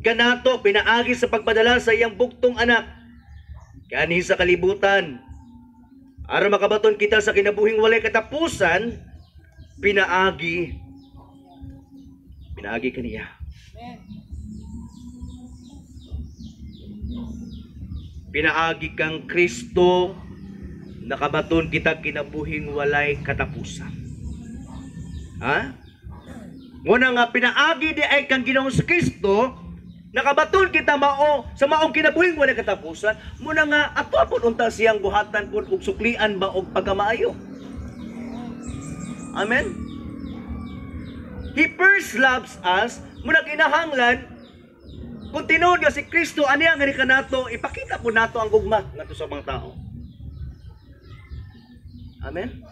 Kanato pinaagi sa pagpadala sa iyang buktong anak. Kani sa kalibutan. Aron makabaton kita sa kinabuhing walay katapusan, pinaagi kaniya. Pinaagi kang Kristo, nakabaton kita kinabuhing walay katapusan. Ha? Muna nga pinaagi di ay kang Ginoong sa Kristo, nakabaton kita sa maong kinabuhing walay katapusan. Muna nga ato apon unta siyang buhatan pun og suklian ba og pagkamaayo. Amen. He first loves us. Muna kinahanglan kung tinuod nga si Kristo aniya nga ni kanato, ipakita po nato ang gugma ngadto sa mga tao. Amen.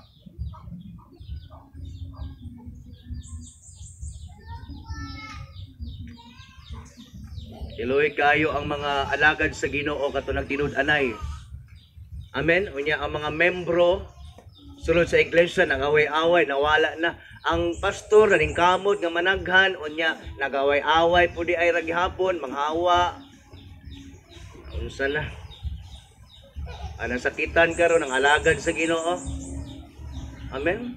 Iloy kayo ang mga alagad sa Ginoo katong tinud-anay. Amen. Unya ang mga membro sulod sa iglesia nagaway-away, nawala na. Ang pastor naning kamot nga managhan unya nagaway-away pudi ay ra gihapon manghawa. Unsa na? Anang sakitan karon ang alagad sa Ginoo. Amen.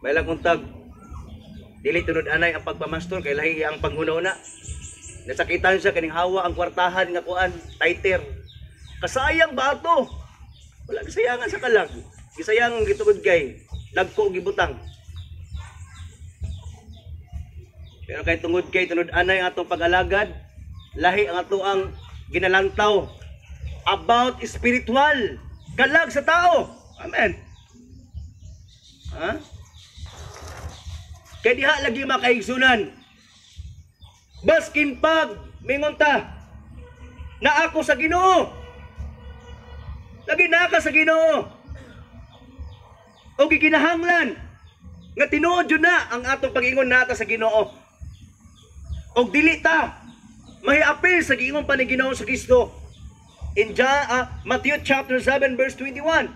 May lang untag dili tunod-anay ang pagpamastor kay lahi ang panghuna-una. Nasakitan siya kining hawa ang kwartahan nga kuan, tighter. Kasayang ba ato? Wala gisayangan sa kalag. Gisayang gitugod kay dagko gibutang. Pero kay tungod kay tunod-anay ang atong pag-alagad, lahi ang ato ang ginalantaw about spiritual, kalag sa tao. Amen. Ha? Kaya diha lagi makaigsunan. Baskin pag mingon ta na ako sa Ginoo. Lagi na ka sa Ginoo. O gikinahanglan nga tinuod jud na ang atong pag-ingon nata sa Ginoo. Og dili ta mahiapil sa giingon pa ni Ginoo sa Kristo. In Matthew chapter 7 verse 21.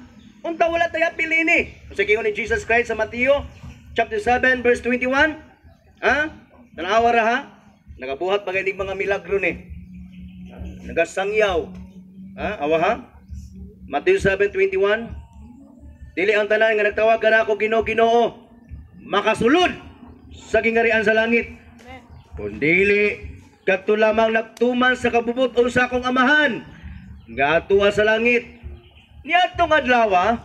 Unta wala tayo apil ini. Sa giingon ni Jesus Christ sa Matthew chapter 7 verse 21. Ha? Tanawa ra ha? Nagabuhat pa kay mga milagro ni. Nagasangyaw. Ha? Awa ha? Matthew 7:21. Dili ang tanan nga nagtawag kana ako Ginoo, makasulod sa gingarian sa langit. Kundi kadto lamang nagtuman sa kabubuton sa akong amahan nga atuwa sa langit. Niadtong adlaw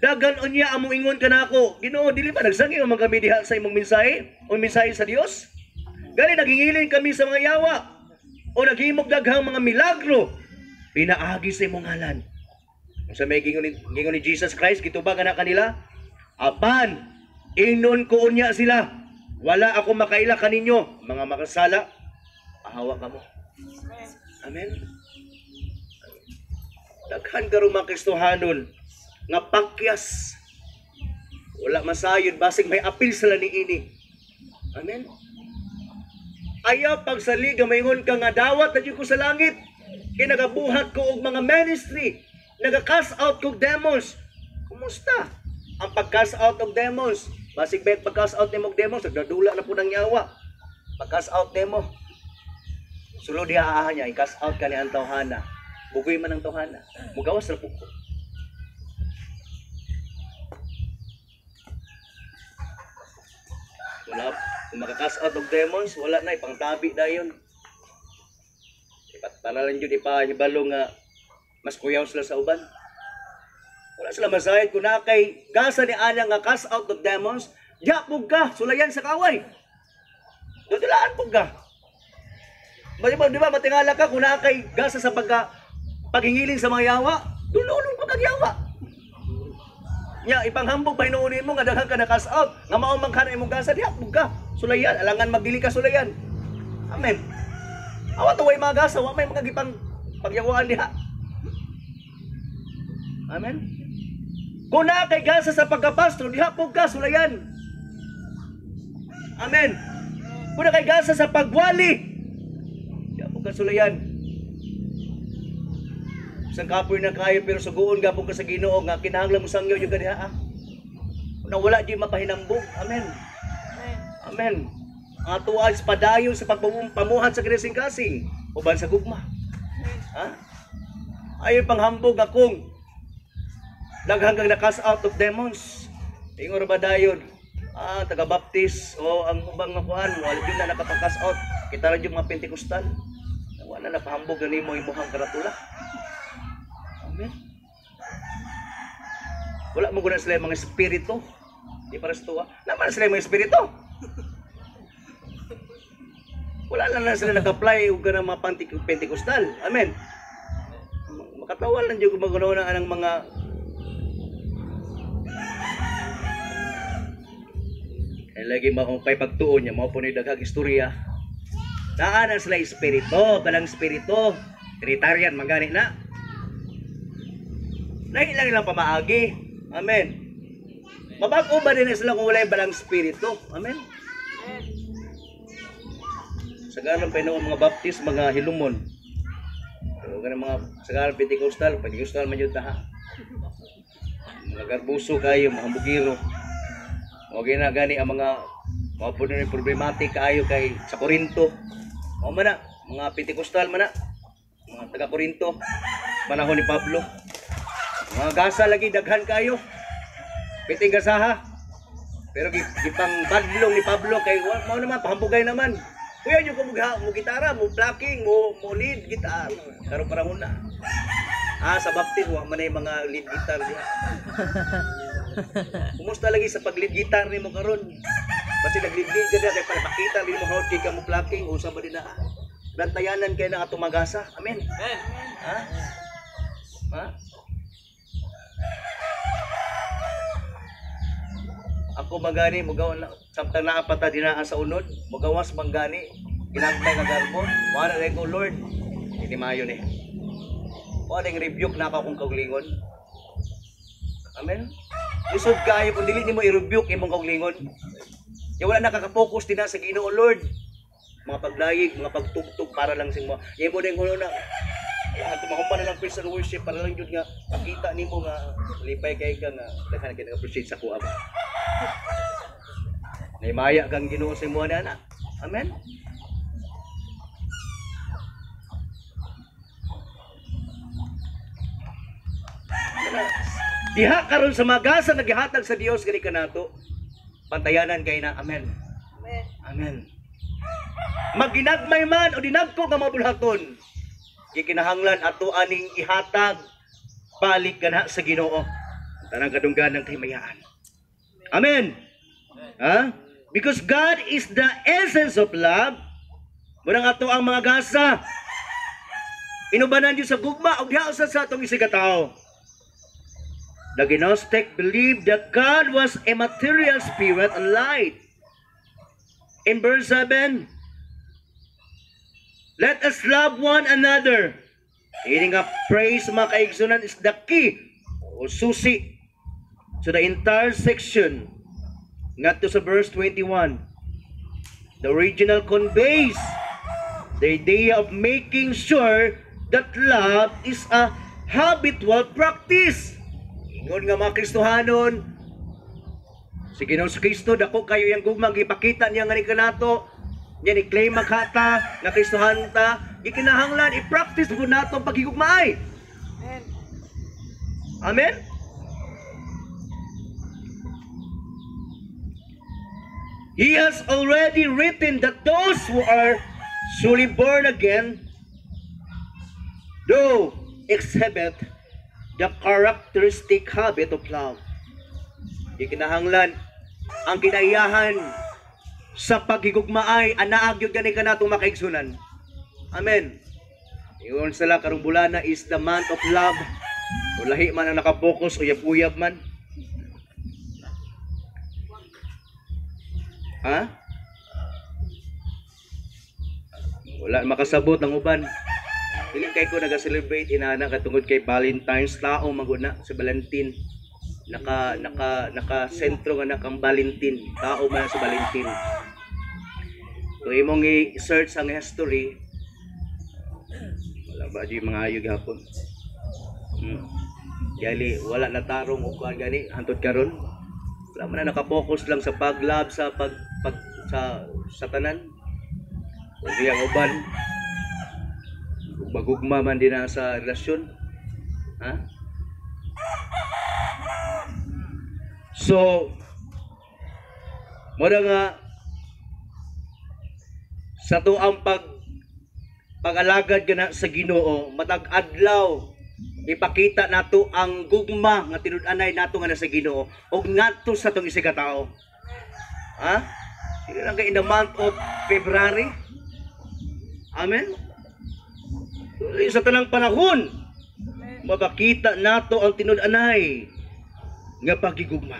dagan unya amo ingon kanako, Ginoo, dili pa nagsangyo man kami diha sa imong mensahe o mensahe sa Dios? Gali nagingilin kami sa mga yawa o naghimog daghang mga milagro pinaagi sa imong ngalan. Sa may gingon ni Jesus Christ, gitubag na kanila, apan, inon ko unya sila, wala ako makaila kaninyo, mga makasala, ahawa ka mo. Amen. Daghan karo mga Kristohanon, nga pakyas, wala masayod, basig may apil sila ni ini. Amen. Ayaw pagsaliga, mayingon ka nga dawat na ko sa langit, kinagabuhat ko og mga ministry, naga-cast out kog demons. Kumusta? Ang pag-cast out og demons. Basig bet pag-cast out nimo og demons, nagdadula na po ng yawa. Pag-cast out nimo. Sulod diha niya, i-cast out ka ni ang tawhana. Bugoy man ang tawhana. Mugawas na po ko. Wala, kung maka-cast out og demons, wala na, ipangtabi dayon. para lang yun ipahibalo nga mas kuyaw sila sa uban. Wala sila masayad kung na kay gasa ni Ana nga cast out of demons, diya pug ka, sulayan sa kaway. Dudulaan pug ka. Di ba matingala ka kung na kay gasa sa paghingilin sa mga yawa, dululong pag ang yawa. Nya ipanghambog pahinuunin mo nga daghan ka na cast out, nga mao man kana imong gasa diha pug ka, sulayan, alangan magdili ka sulayan. Amen. Awat way mga gasa, wa may mga gipang pagyawaan diha. Amen. Kung na kay gasa sa pagkapastro, diha pug ka sulayan. Amen. Kung na kay gasa sa pagwali, diha pug ka sulayan. Sang kapoy na kayo pero suguon gapon ka sa Ginoo nga kinahanglan mo sangyo yung diha. Kung wala di mapahinambog. Amen. Amen. Ang atuan sa padayon sa pagpamuhat sa kinising-kasing uban sa gugma. Ha? Ayon panghambog akong naghanggang na-cast out of demons. Ingor ba dayon? Taga-baptist o ang ubang nakuhan, wala yun na nakapag-cast out. Kita rin yung mga Pentecostal. Wala na pahambog na mo imuhang karatula. Amen. Wala mo guna sila mga espiritu. Di para sa tuwa. Naman sila mga espiritu. Wala lang na sila nag-apply o ganang mga Pentecostal. Amen. Makatawal lang yung gumagano ng mga lagi makumpay pagtuon niya, mga po ni daghang istorya. Naanan sila espiritu, kalang espiritu. Trinitarian, magani na. Nahilang ilang pamaagi. Amen. Mabago ba din sila kung wala yung balang espiritu? Amen. Sagalang pa yung mga baptist, mga hilumon. So, ganun mga sagalang Pentecostal man yun taha. Mga garbuso kayo, mga hambugiro. O gani ang mga puno ni problematic kayo kay sa Corinto. O man na, mga Pentecostal man na. Mga taga Corinto, panahon ni Pablo. Mga gasa lagi daghan kayo. Piting gasaha. Pero gipang badlong ni Pablo kay mao naman pahambugay naman. Kuya nyo ko mo gitara, mo blocking, mo lead gitar. Karo para muna. Sa baptist wa man ay mga lead guitar diha. Kumusta lagi sa pag-lead guitar nimo karon? Basta nag-lead ka diha kay para makita nimo how kay ka mo blocking usa ba din na. Bantayanan kay na atong magasa. Amen. Amen. Ha? Ha? Ako magani mugaw na samtang naapata dinaan sa unod, mugawas manggani ginagmay nga garbo. Wala rin ko Lord. Hindi maayo ni. Wala ring rebuke na ako kung kaulingon. Amen. Lisod kayo kung dili nimo i-rebuke imong kaulingon. Ya wala nakaka-focus din sa Ginoo Lord. Mga paglayig, mga pagtugtog para lang sing mo. Imo din kuno na. Ato mahuman na lang praise and worship para lang jud nga makita nimo nga lipay kay ka nga daghan kay nag-appreciate sa kuha. Naimaya kang Ginoo sa imo na. Amen. Diha karon sa magasa nagihatag sa Dios kani kanato. Pantayanan kay na. Amen. Amen. Amen. Maginagmay man o dinagko nga mabulhaton. Gikinahanglan ato aning ihatag balik kana sa Ginoo. Tanang kadunggan ng kahimayaan. Amen. Ha? Because God is the essence of love. Murang ato ang mga gasa. Inubanan Diyo sa gugma o diha sa atong isigataw. The Gnostic believed that God was a material spirit and light. In verse 7, let us love one another. Ini nga praise mga kaigsunan is the key o susi to the entire section. Not to sa verse 21. The original conveys the idea of making sure that love is a habitual practice. Ingon nga mga Kristohanon, si Ginoong Kristo, dako kayo yung gugmang ipakita niya nga ni kanato, niya ni-claim magkata, nga Kristohanon ta, ikinahanglan, i-practice po nato pagigugmaay. Amen. Amen? He has already written that those who are truly born again do exhibit the characteristic habit of love. Ikinahanglan ang kinaiyahan sa paghigugmaay anaag yun gani ka natong makaigsunan. Amen. Iyon sila karong bulana is the month of love. O lahi man ang nakapokus, uyab-uyab man. Ha? Wala makasabot ng uban. Dili kay ko naga-celebrate inana katungod kay Valentine's tao maguna sa Valentine. Naka sentro nga nakang Valentine. Tao man sa Valentine. Kung imong i-search ang history, wala ba di mga ayog hapon. Gali wala na tarong o kuan gani hantod karon. Wala man na naka-focus lang sa pag-love sa sa tanan. Hindi ang uban. Bagugma man din na sa relasyon. Ha? So, muna nga sa to ang pag-alagad kana sa Ginoo, matag adlaw ipakita nato ang gugma nga tinud-anay nato nga sa Ginoo ug ngadto sa tong isa ka tawo. Ha? Dili lang kay in the month of February. Amen. Sa tanang panahon, mapakita nato ang tinud-anay nga pagigugma.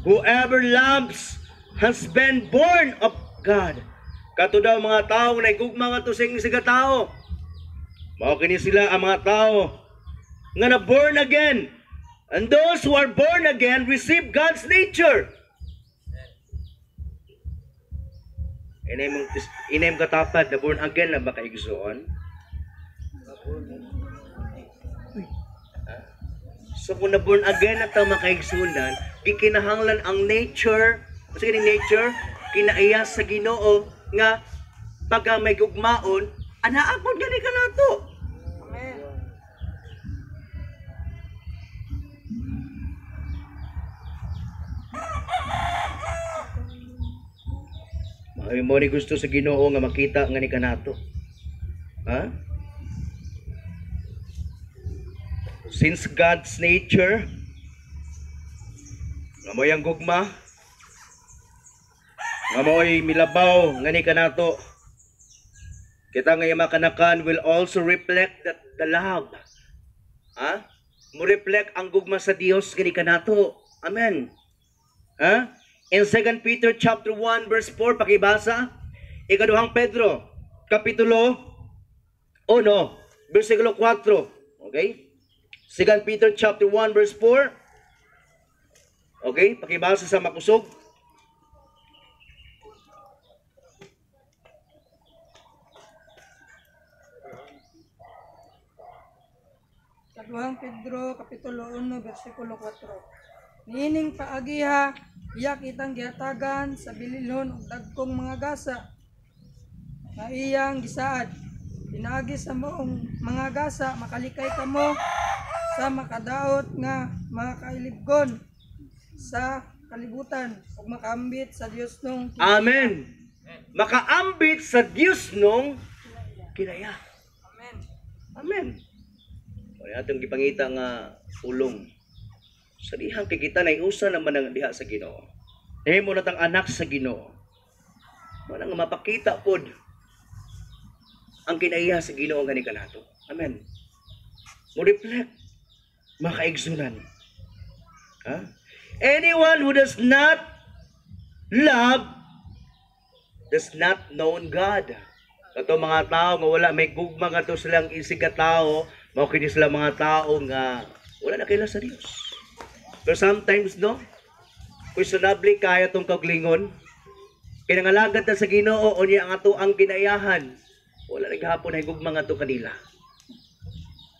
Whoever loves has been born of God. Kato daw mga tao na igugma nga to sa isa tao. Mao kini sila ang mga tao nga na born again. And those who are born again receive God's nature. Inay mong katapad na born again na makaigsoon. So kung na born again na tayo makaigsunan, gikinahanglan ang nature, kasi nature, kinaiya sa Ginoo nga pagka may gugmaon, anaapon gani ka nato. Amen. Ay mo ni gusto sa Ginoo nga makita nga ni kanato. Ha? Since God's nature nga mo yang gugma nga mo'y milabaw nga ni kanato, kita nga yung makanakan will also reflect the love. Ha? Mo reflect ang gugma sa Dios nga ni kanato. Amen. Ha? In 2 Peter chapter 1 verse 4 pakibasa. Ikaduhang Pedro kapitulo 1 versikulo 4. Okay? 2 Peter chapter 1 verse 4. Okay, pakibasa sa makusog. Kaduhang Pedro kapitulo 1 bersikulo 4. Niining paagiha iya kitang gihatagan sa bililhon ug dagkong mga gasa nga iyang gisaad. Pinaagi sa moong mga gasa makalikay kamo sa makadaot nga mga kailibgon sa kalibutan ug makaambit sa Dios nung Amen. Makaambit sa Dios nung kinaya. Amen. Amen. Wala atong gipangita nga pulong. Sa dihang kay kita na iusa naman ang diha sa Ginoo. Mo na tang anak sa Ginoo. Wala nga mapakita pod ang kinaiya sa Ginoo gani kanato. Amen. Mo reflect makaigsunan. Ha? Anyone who does not love does not know God. Kato mga tao nga wala may gugma nga to silang isig ka tao, mao kini sila mga tao nga wala na kaila sa Dios. Pero sometimes no, questionably kaya tong kaglingon. Kinangalagad ta sa Ginoo unya ang ato ang kinaiyahan. Wala naghapon ay gugma nga to kanila.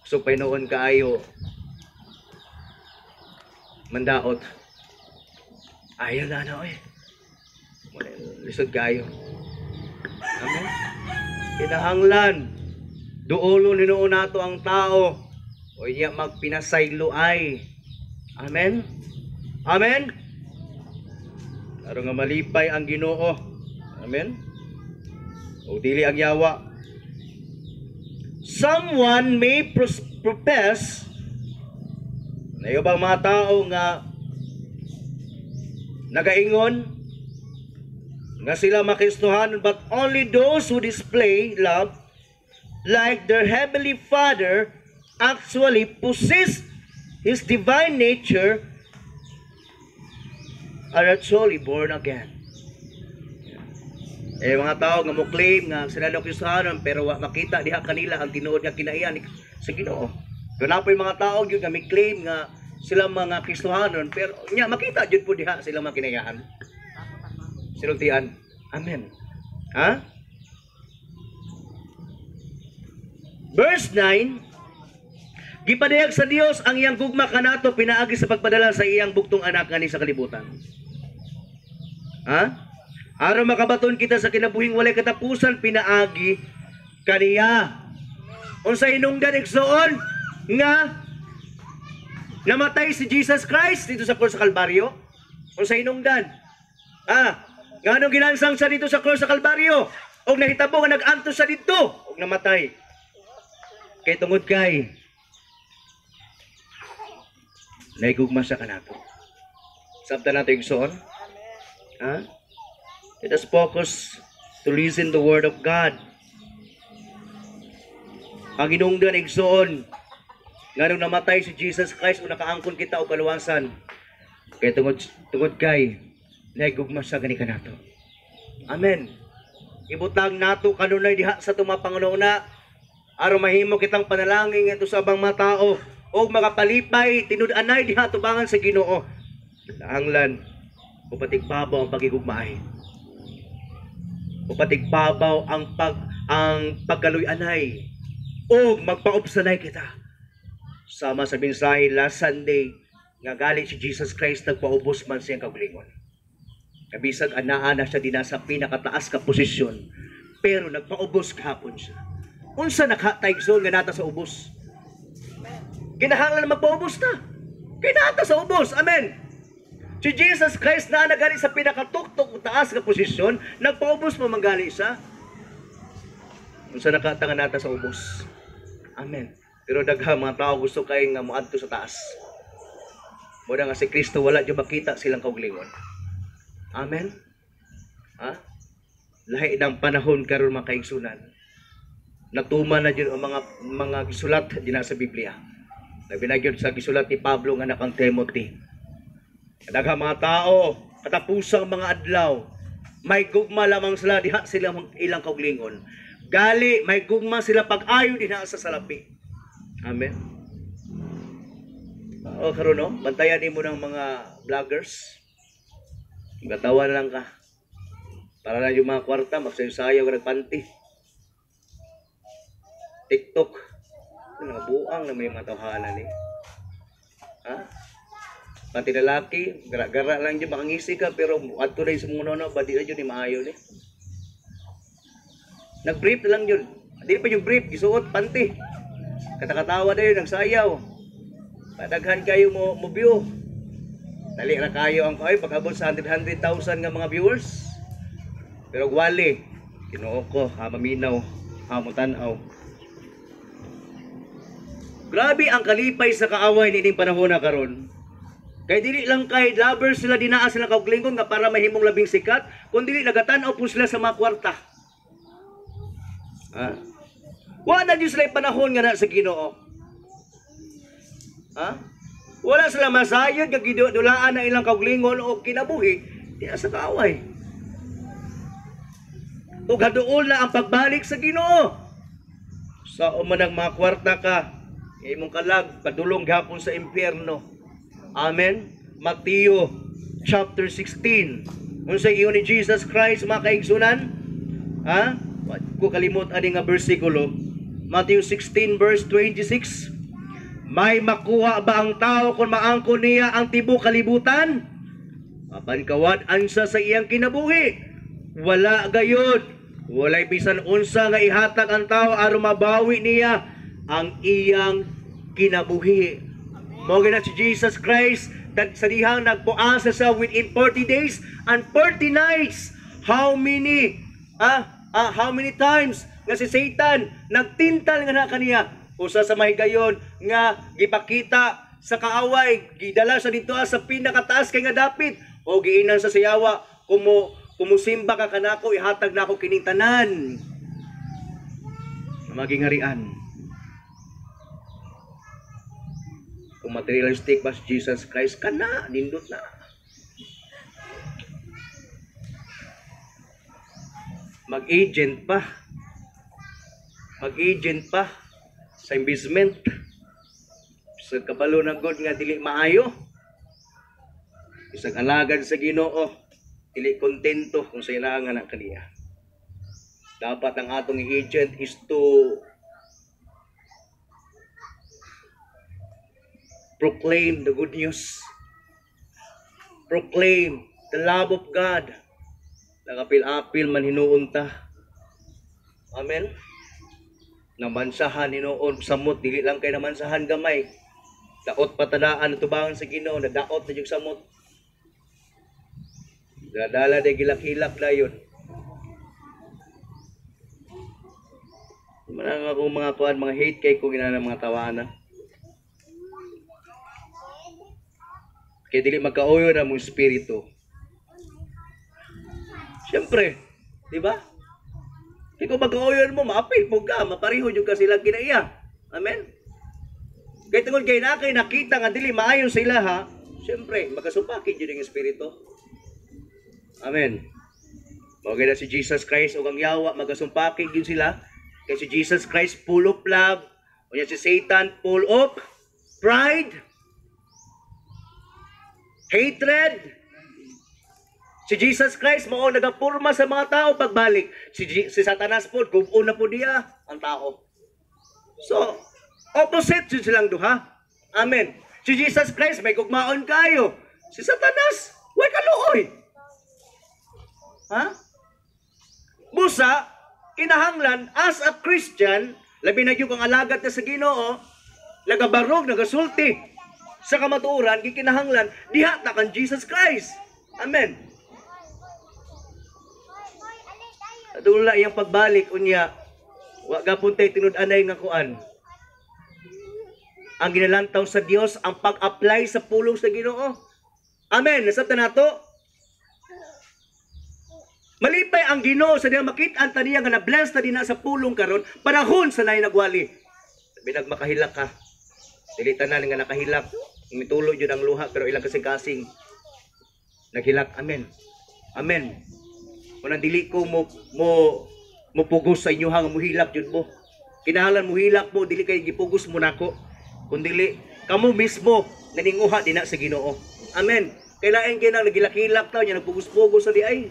So paynoon kaayo mandaot. Ayaw na oy. Lisod kayo. Amen. Kinahanglan duolo ninuon nato ang tao o iya magpinasaylo ay. Amen. Amen. Aron nga malipay ang Ginoo. Amen. O dili ang yawa. someone may profess na ibang mga tao nga nagaingon nga sila makristohanon, but only those who display love like their heavenly Father actually possess His divine nature are actually born again. Mga tao nga mo claim nga sila na kristohanon pero makita diha kanila ang tinuod nga kinaiyan sa Ginoo. Kung napoy mga tao gyud nga may claim nga sila mga kristohanon pero nya makita jud po diha sila mga kinaiyan. Sinultian. Amen. Ha? Verse 9, gipadayag sa Dios ang iyang gugma kanato pinaagi sa pagpadala sa iyang buktong anak kani sa kalibutan. Ha? Aron makabaton kita sa kinabuhing walay katapusan pinaagi kaniya. Unsa hinungdan igsoon nga namatay si Jesus Christ dito sa krus sa Kalbaryo? Unsa hinungdan? Nganong ginansang siya dito sa krus sa Kalbaryo? Og nahitabo nga nag-antos siya dito og namatay. Kay tungod kay naigugma siya kanato. Sabta nato igsoon. Let us focus to listen the word of God. Ang hinungdan igsoon nganong namatay si Jesus Christ o nakaangkon kita og kaluwasan. Kay tungod kay naigugma siya gani kanato. Amen. Ibutang nato kanunay diha sa tumapanguna aron mahimo kitang panalangin ngadto sa abang mga tao og makapalipay tinud-anay diha tubangan sa Ginoo. Langlan upatigbabaw ang pagigugmaay. Upatigbabaw ang pagkaluy-anay og magpaubsanay kita. Sama sa mensahe last Sunday nga galing si Jesus Christ nagpaubos man siyang kaugalingon. Kabisag anaa na siya dinasa pinakataas ka posisyon pero nagpaubos kahapon siya. Unsa nakataigson nga nata sa ubos? Kinahanglan magpaubos ta. Kinata sa ubos. Amen. Si Jesus Christ na nagali sa pinakatuktok taas nga posisyon, nagpaubos mo manggali siya. Unsa nakatangan nata sa ubos? Amen. Pero daghang mga tao gusto kay nga moadto sa taas. Mura nga si Kristo wala jud makita silang kaugalingon. Amen. Lahi ng panahon karon mga kaigsunan. Natuman na jud ang mga gisulat dinha sa Biblia. Labi na jud sa gisulat ni Pablo nga anak ang Timothy. Daghang mga tao katapusang mga adlaw may gugma lamang sila diha sila ilang kaugalingon. Gali may gugma sila pag-ayo dinha sa salapi. Amen. Karon no, bantayan nimo ng mga vloggers. Gatawa na lang ka. Para na yung mga kwarta, magsayo-sayo ka nagpanti. TikTok. Buang na may matawhanan eh. Pati lalaki, gara-gara lang dyan, makangisi ka, pero ato na yung sumuno na, badi na yun, maayo eh. Nag-brief na lang yun. Hindi pa yung brief, gisuot, panti. Katakatawa na yun, nagsayaw. Padaghan kayo mo view. Dali ra kayo ang pag-abot sa 100,000 nga mga viewers. Pero wali, Ginoo ko, maminaw, mutanaw. Grabe ang kalipay sa kaaway nining panahon na karon. Kay dili lang kay lovers sila dinaa sila kaugalingon nga para mahimong labing sikat, kundi dili nagatan-aw po sila sa mga kwarta. Wala jud sila panahon nga na sa Ginoo. Wala sila masayod nga gidulaan na ilang kaugalingon o kinabuhi diha sa kaaway. Ug haduol na ang pagbalik sa Ginoo. Sa umanang mga kwarta ka, imong kalag padulong gihapon sa impyerno. Amen. Mateo chapter 16. Unsay iyon ni Jesus Christ mga kaigsunan? Ko kalimot ani nga bersikulo. Matthew 16 verse 26. May makuha ba ang tao kung maangkon niya ang tibuok kalibutan? Mapankawad ansa sa iyang kinabuhi. Wala gayud. Walay bisan unsa nga ihatag ang tao aron mabawi niya ang iyang kinabuhi. Mao gina si Jesus Christ sa dihang nagpuasa sa within 40 days and 40 nights. How many times nga si Satan nagtintal nga na kaniya. Usa sa mahigayon nga gipakita sa kaaway, gidala sa dito sa pinakataas kay nga dapit o giinan sa sayawa kumusimba ka kanako ihatag nako kining tanan. Maging harian. Kung materialistic ba si Jesus Christ kana nindot na. Mag-agent pa sa investment sa kabalo ng God nga dili maayo, isang alagad sa Ginoo dili kontento kung sa ilangan na kaniya. Dapat ang atong agent is to proclaim the good news, proclaim the love of God. Nagapil-apil man hinuon ta. Amen. Namansahan hinuon samot dili lang kay namansahan gamay. Daot patadaan at tubangan sa Ginoo, nadaot na yung samot. Dadala de gilak-hilak dayon. Manang ako mga kuan, mga hate kay kung ina mga tawanan. Kaya dili magkauyo na mong espiritu. Siyempre, di ba? Ikaw magkauyon mo, maapil po ka, mapariho yung kasilang kinaiya. Amen? Kaya tungkol kayo na kayo nakita nga dili maayon sila ha, siyempre, magkasumpakin yun yung espiritu. Amen. Maganda si Jesus Christ o ang yawa, magkasumpakin yun sila. Kaya si Jesus Christ full of love, o yan si Satan full of pride, hatred. Si Jesus Christ mao nagapurma sa mga tao pagbalik. Si Satanas po gubo na po diya ang tao. So, opposite silang duha. Amen. Si Jesus Christ may gugmaon kayo. Si Satanas, way kaluoy. Ha? Busa, kinahanglan as a Christian, labi na yung ang alagad na sa Ginoo, nagabarog, nagasulti sa kamatuoran, gikinahanglan diha ta kan Jesus Christ. Amen. Adula iyang pagbalik unya wa gapon tay tinud-anay nga kuan. Ang ginalantaw sa Dios ang pag-apply sa pulong sa Ginoo. Amen. Nasabtan nato. Malipay ang Ginoo sa diya makit-an ta niya nga na-bless ta dinha sa pulong karon panahon sa nay nagwali. Binag makahilak ka. Dili tanan nga nakahilak. Mitulo jud ang luha pero ilang kasing-kasing naghilak. Amen. Amen. Kung dili ko mo pugos sa inyo hang muhilak jud mo. Kinahanglan muhilak mo dili kay gipugos mo nako. Kun dili kamo mismo naninguha dinha sa Ginoo. Amen. Kailain kay nang nagilak-hilak taw nya nagpugos-pugos sa di ay.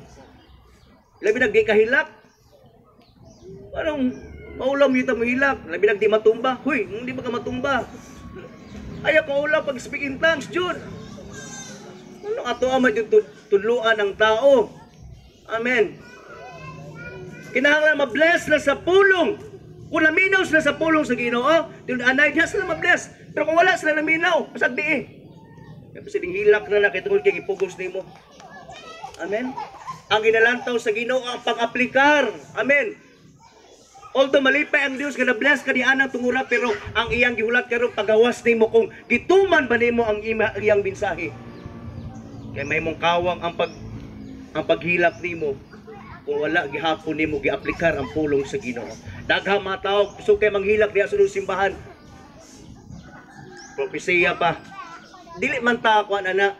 Labi nagdi kahilak. Parang maulam yun mo hilak. Labi nagdi matumba. Huy, hindi ba ka matumba? Ayaw ko ulam pag speak in tongues, Jud. Ano ato ama yung tudluan ng tao? Amen. Kinahanglan ma-bless na sa pulong. Kung naminaw sila sa pulong sa Ginoo, anay diha sila ma-bless. Pero kung wala sila naminaw, pasag di eh. Kasi ding hilak na nakitungod kay ipugos nimo. Amen. Ang ginalantaw sa Ginoo ang pag-aplikar. Amen. Although malipay ang Dios nga na-bless ka di anang tungura, pero ang iyang gihulat karon pagawas nimo kung gituman ba nimo ang iyang mensahe. Kay may mong kawang ang paghilak nimo kung wala gihapon nimo giaplikar ang pulong sa Ginoo. Daghang mga tao gusto kay manghilak diha sa simbahan. Propesiya pa. Dili man ta kuan ana.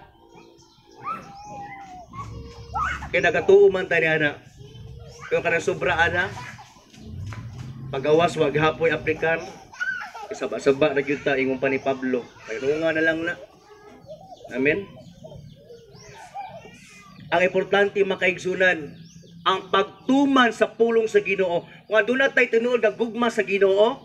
Kay nagatuo man ta ni ana. Kung kanang sobra ana, pagawas wag hapoy aplikar. Isaba-saba na gyud ta ingon pa ni Pablo. Mayroon na lang na. Amen. Ang importante makaigsunan ang pagtuman sa pulong sa Ginoo. Kung aduna tay tinuod nga gugma sa Ginoo,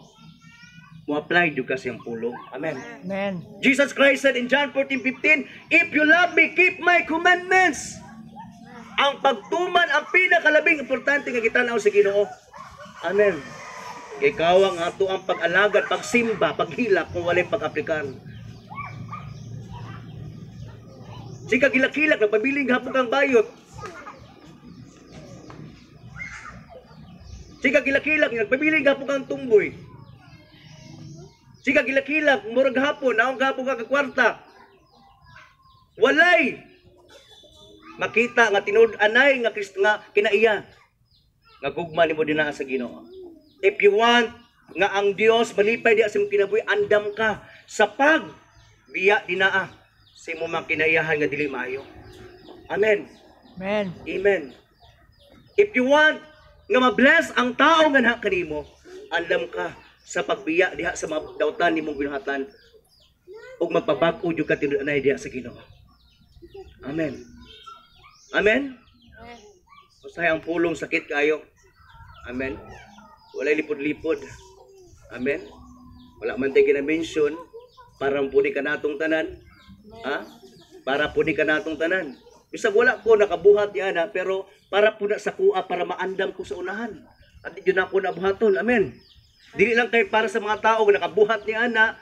mo apply jud kasi ang pulong. Amen. Amen. Jesus Christ said in John 14:15, "If you love me, keep my commandments." Ang pagtuman ang pinakalabing importante nga gitanaw sa Ginoo. Amen. Kay kawang ato ang pag-alagad, pagsimba, paghilak kung walay pag-aplikar. Sika gilak-hilak nagpabiling hapon kang bayot. Siga kilak-kilak, nagpabiling gapon kang tumboy. Siga kilak-kilak, murag hapon, naong gapon ka kwarta. Walay! Makita nga tinud anay nga kinaiya. Nga gugma nimo dinaa sa Ginoo. If you want nga ang Dios malipay di sa imong kinabuhi, andam ka sa pag biya dinaa sa imong mga kinaiyahan nga dili maayo. Amen. Amen. Amen. If you want nga ma-bless ang tao nga naha kanimo, andam ka sa pagbiya diha sa mga dautan nimong binuhatan ug magpabag-o jud ka tinud anay diha sa Ginoo. Amen. Amen. Usahay ang pulong sakit kayo. Amen. Walay lipod-lipod. Amen. Wala man tayo kinamention para pudi ka natong tanan. Ha? Para pudi ka natong tanan. Bisag wala ko nakabuhat yana pero para puna sa kuha para maandam ko sa unahan. At yun ako nabuhaton. Amen. Dili lang kay para sa mga tao nga nakabuhat ni ana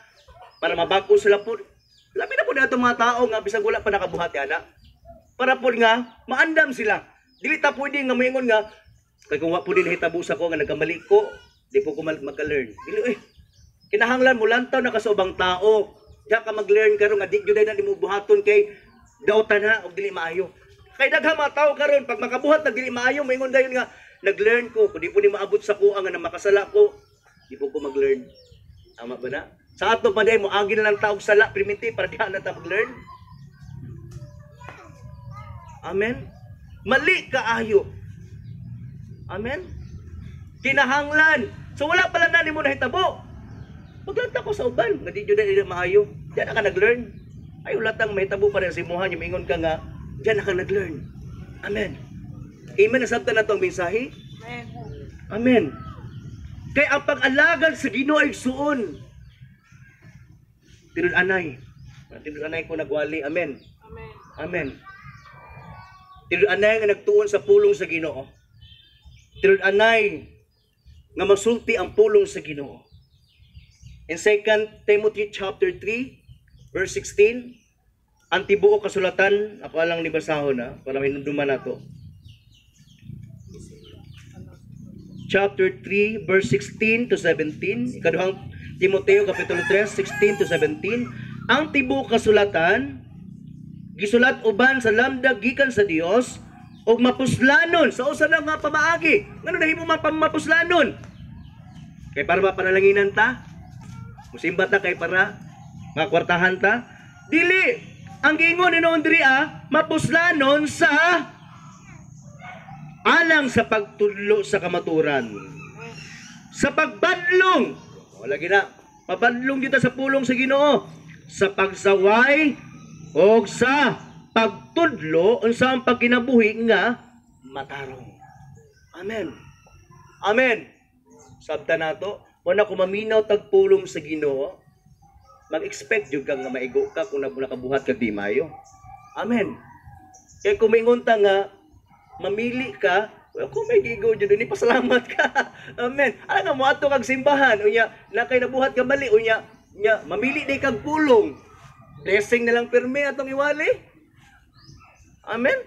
para mabag-o sila po. Labi na po na itong mga tao nga bisag wala pa nakabuhat yana. Para po nga maandam sila. Dili ta pwede nga moingon nga kay kung wa po din hitabo sa ko nga nagkamali ko, di po ko magka-learn. Dili kinahanglan mo lantaw na ka sa ubang tao. Diya ka mag-learn karon nga di gyud na nimo buhaton kay dautan na og dili maayo. Kay daghang mga tao karon pag makabuhat na dili maayo moingon dayon nga nag-learn ko kun di po ni maabot sa kuha nga makasala ko, di po ko mag-learn. Tama ba na? Sa ato pa mo agi na lang taog sala primitive para diha na ta mag-learn. Amen. Mali kaayo. Amen. Kinahanglan. So wala pala na nimo nahitabo. Paglanta ko sa uban, nga di jud na maayo. Diyan ka nag-learn. Ay ulatang mahitabo pa rin si Mohan, yung ingon ka nga, diyan ka nag-learn. Amen. Amen. Nasabtan na to ang mensahe. Amen. Amen. Kay ang pag-alagad sa Ginoo ay suon. Tinud anay. Tinud anay ko nagwali. Amen. Amen. Amen. Tinud anay nga nagtuon sa pulong sa Ginoo. Tinud anay nga masulti ang pulong sa Ginoo. In 2 Timothy chapter 3 verse 16, ang tibuok kasulatan, ako lang ni basahon na para hinumduman nato. Chapter 3 verse 16 to 17, ikaduhang Timoteo kapitulo 3 16 to 17, ang tibuok kasulatan gisulat uban sa lamdag gikan sa Dios ug mapuslanon sa usa na nga pamaagi. Ngano nahimo mapuslanon? Kay para mapanalanginan ta? Musimba ta kay para makwartahan ta? Dili. Ang giingon ni noon diri mapuslanon sa alang sa pagtudlo sa kamaturan. Sa pagbadlong. Wala gina. Pabadlong kita sa pulong sa Ginoo. Sa pagsaway o sa pagtudlo unsa ang pagkinabuhi nga matarong. Amen. Amen. Sabta nato, wala ko maminaw tagpulong sa Ginoo, mag-expect jud kang nga maigo ka kung nakabuhat ka di mayo. Amen. Kaya kung maingon ta nga mamili ka, well, kung may gigo jud ni pasalamat ka. Amen. Ala nga mo ato kag simbahan unya nakay nabuhat ka mali unya mamili day kag pulong. Blessing na lang pirmi atong iwali. Amen.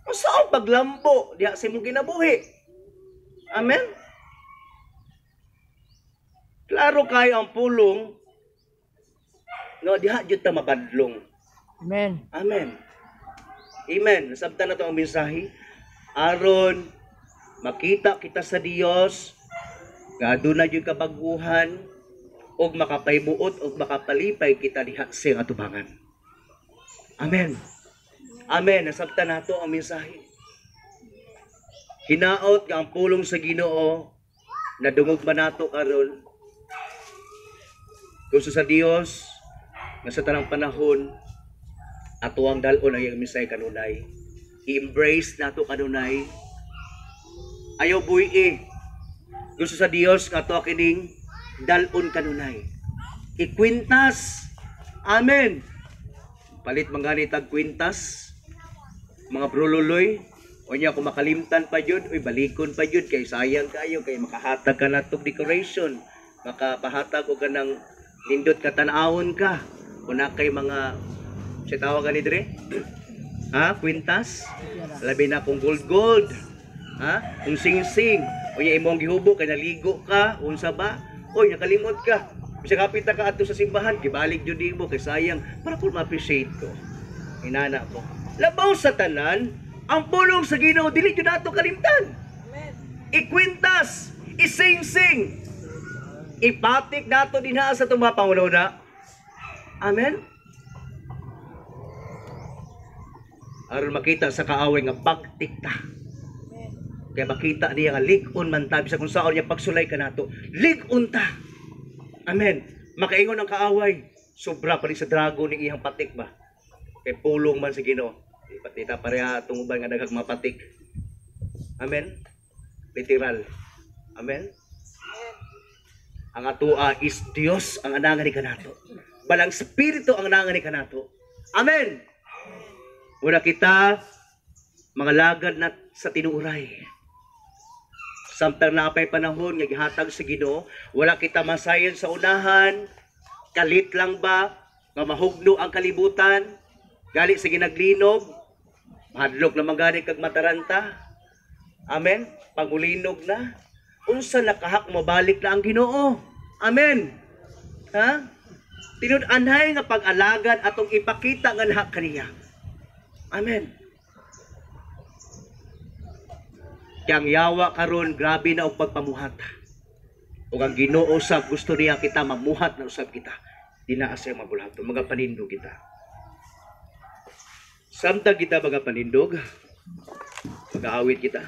Usa ang paglambo diha sa imong kinabuhi. Amen. Klaro kayo ang pulong no diha jud ta mabadlong. Amen. Amen. Amen. Nasabtan na to ang mensahe aron makita kita sa Dios nga aduna jud kabaguhan og makapaybuot og makapalipay kita diha sa atubangan. Amen. Amen. Nasabtan nato ang mensahe. Hinaot nga ang pulong sa Ginoo nadungog man nato karon. Gusto sa Dios nga sa tanang panahon ato ang dalon ang iyang mensahe kanunay. I-embrace nato kanunay. Ayaw buhi. Gusto sa Dios nga ato kining dalon kanunay. Ikwintas. Amen. Palit mangani tag kwintas. Mga brululoy, o niya kung makalimtan pa jud, oy balikon pa jud kay sayang kayo kay makahatag ka natong decoration. Makapahatag og kanang nindot ka tan-awon ka. Kuna kay mga sa tawag ni dire. Ha, kwintas. Labi na kung gold. Ha? Kung sing-sing, o yung imong gihubo, kay naligo ka, unsa ba? Oy, nakalimot ka. Bisa kapit ka ato sa simbahan, gibalik jud mo kay sayang para po ma-appreciate ko. Inana ko. Labaw sa tanan, ang pulong sa Ginoo dili jud nato kalimtan. Ikwintas, ising-sing. Ipatik nato dinha sa itong mga Pangulona. Amen. Aron makita sa kaaway nga pagtikta. Kaya makita niya nga lig-on man ta sa kung saan niya pagsulay ka nato. Lig-on ta. Amen. Makaingon ang kaaway. Sobra pa rin sa dragon ng iyang patik ba? Kay pulong man sa Ginoo. Ipatita pareha itong uban nga daghang mapatik. Amen. Literal. Amen. Ang atua is Dios ang anangan ni kanato. Balang Espiritu ang anangan ni kanato. Amen. Una kita mga lagad na sa tinuuray. Samtang naapay panahon nga gihatag sa Ginoo, wala kita masayon sa unahan, kalit lang ba nga mahugno ang kalibutan, gali sa ginaglinog, mahadlok na magani kag mataranta. Amen. Pangulinog na. Unsa nakahak mabalik na ang Ginoo. Amen. Ha? Tinud-anhay nga pag-alagad atong ipakita nga naha kaniya. Amen. Kang yawa karon grabe na og pagpamuhat. Ug ang Ginoo usab gusto niya kita mamuhat na usab kita. Dinaa sa mabulhaton, mga panindog kita. Samtang kita mga panindog, mag-aawit kita.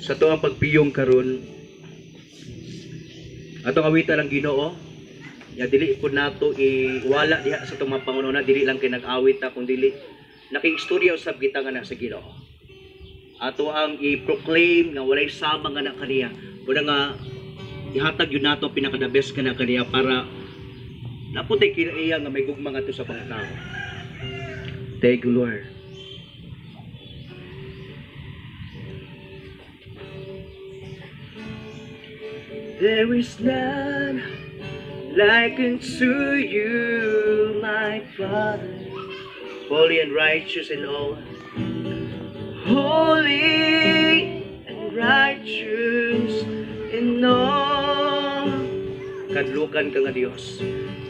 Sa tuang pagpiyong karon, atong awitan ang Ginoo. Ya dili ko nato iwala diha sa itong mga Pangulona, dili lang kay nag-awit ta, kung dili nakiistorya usab kita nga na sa Ginoo. Ato ang i-proclaim nga walay sama nga na kaniya. Wala nga ihatag yun nato pinaka-the best nga na kaniya para naputay kinaiya nga may gugma nga to sa pangtao. Thank you, Lord. There is none like unto you, my Father, holy and righteous in all. Holy and righteous in all. Kadlukan ka nga Dios.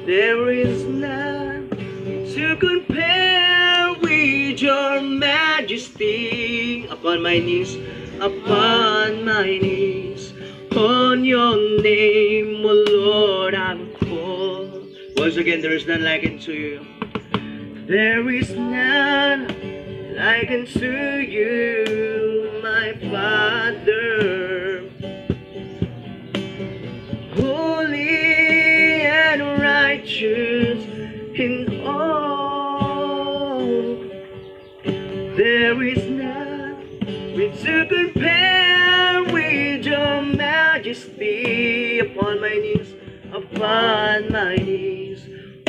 There is none to compare with your majesty. Upon my knees, on your name, O Lord, I will call. Once again, there is none like unto you. There is none like unto you, my Father. Holy and righteous in all. There is none to compare with your majesty. Upon my knees,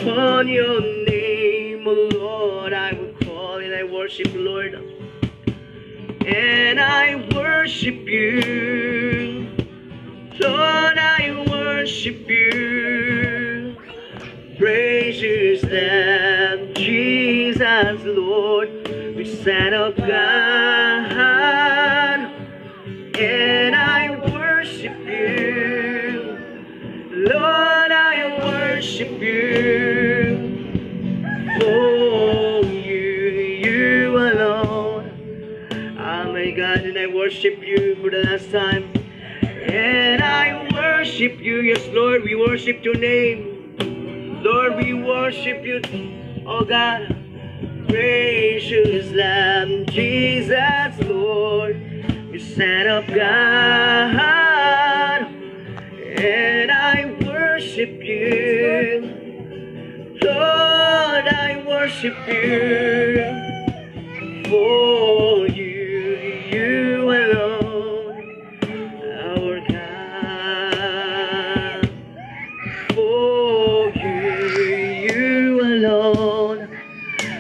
on your name, O Lord, I will call, and I worship you, Lord. And I worship you, Lord, I worship you. Praises that Jesus, Lord, the Son of God. And I worship you, Lord, I worship you. Oh, you alone. Oh my God, and I worship you for the last time. And I worship you, yes, Lord, we worship your name. Lord, we worship you, oh God. Precious Lamb, Jesus, Lord, you Son of God. And I worship you, Lord, I worship you. For you alone, our God. For you alone,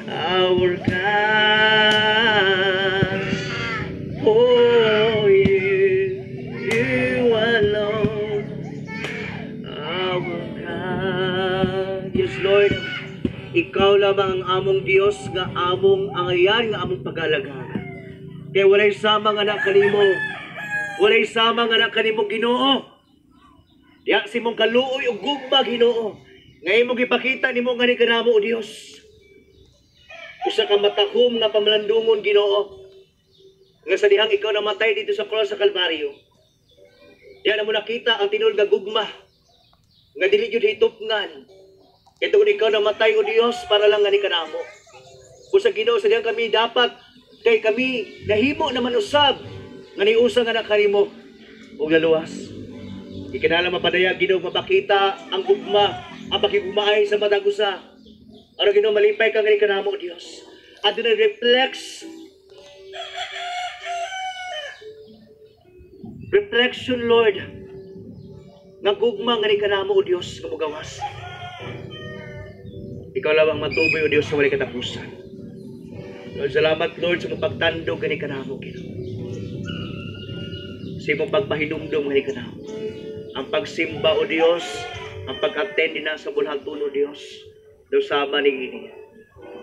our God. For you alone, our God. Yes, Lord, ikaw lamang lamang ang among Dios nga among angayan nga among pagalagahan. Kay walay sama nga anak kanimo. Walay sama nga anak kanimo Ginoo. Diya si mong kaluoy ug gugma Ginoo. Nga imong gipakita nimo nga ni kanamo o Dios. Usa ka matahom nga pamalandungon Ginoo. Nga sa dihang ikaw namatay dito sa cross sa Kalbaryo. Diya na mo nakita ang tinuod nga gugma. Nga dili jud hitupngan. Ito kung ikaw namatay o Diyos para lang nga ni kanamo. Kung sa Ginoo sa diyang kami dapat kay kami nahimo naman usab nga niusa nga nakarimo o laluwas. Ikinala mapadaya Ginoo mapakita ang gugma, ang pakigugmaay sa matag usa. Ano Ginoo malipay ka nga ni kanamo o Diyos. At doon reflection Lord nga gugma nga ni kanamo o Diyos nga mugawas. Ikaw lang ang matuboy o Diyos sa walay katapusan. Lord, salamat Lord sa mong pagtandog gani kanamo Ginoo. Sa mong pagpahinumdum gani kanamo. Ang pagsimba o Diyos, ang pag-attend na sa bulhaton o Diyos, daw sama ni ini.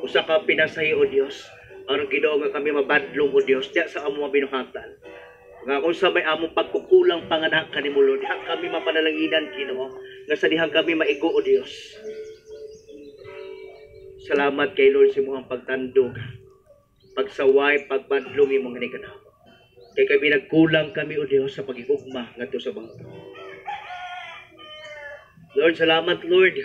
Usa ka pinasahi o Diyos, aron Ginoo nga kami mabadlong o Diyos, diya sa among binuhatan. Nga kung sa may among pagkukulang panganak kanimo Lord, diha kami mapanalanginan Ginoo, nga sa dihang kami maigo o Diyos. Salamat kay Lord sa imong pagtandog, pagsaway, pagbadlong imong nga kanamo. Kay kami nagkulang kami o Dios sa pagigugma ngadto sa bangko. Lord, salamat Lord.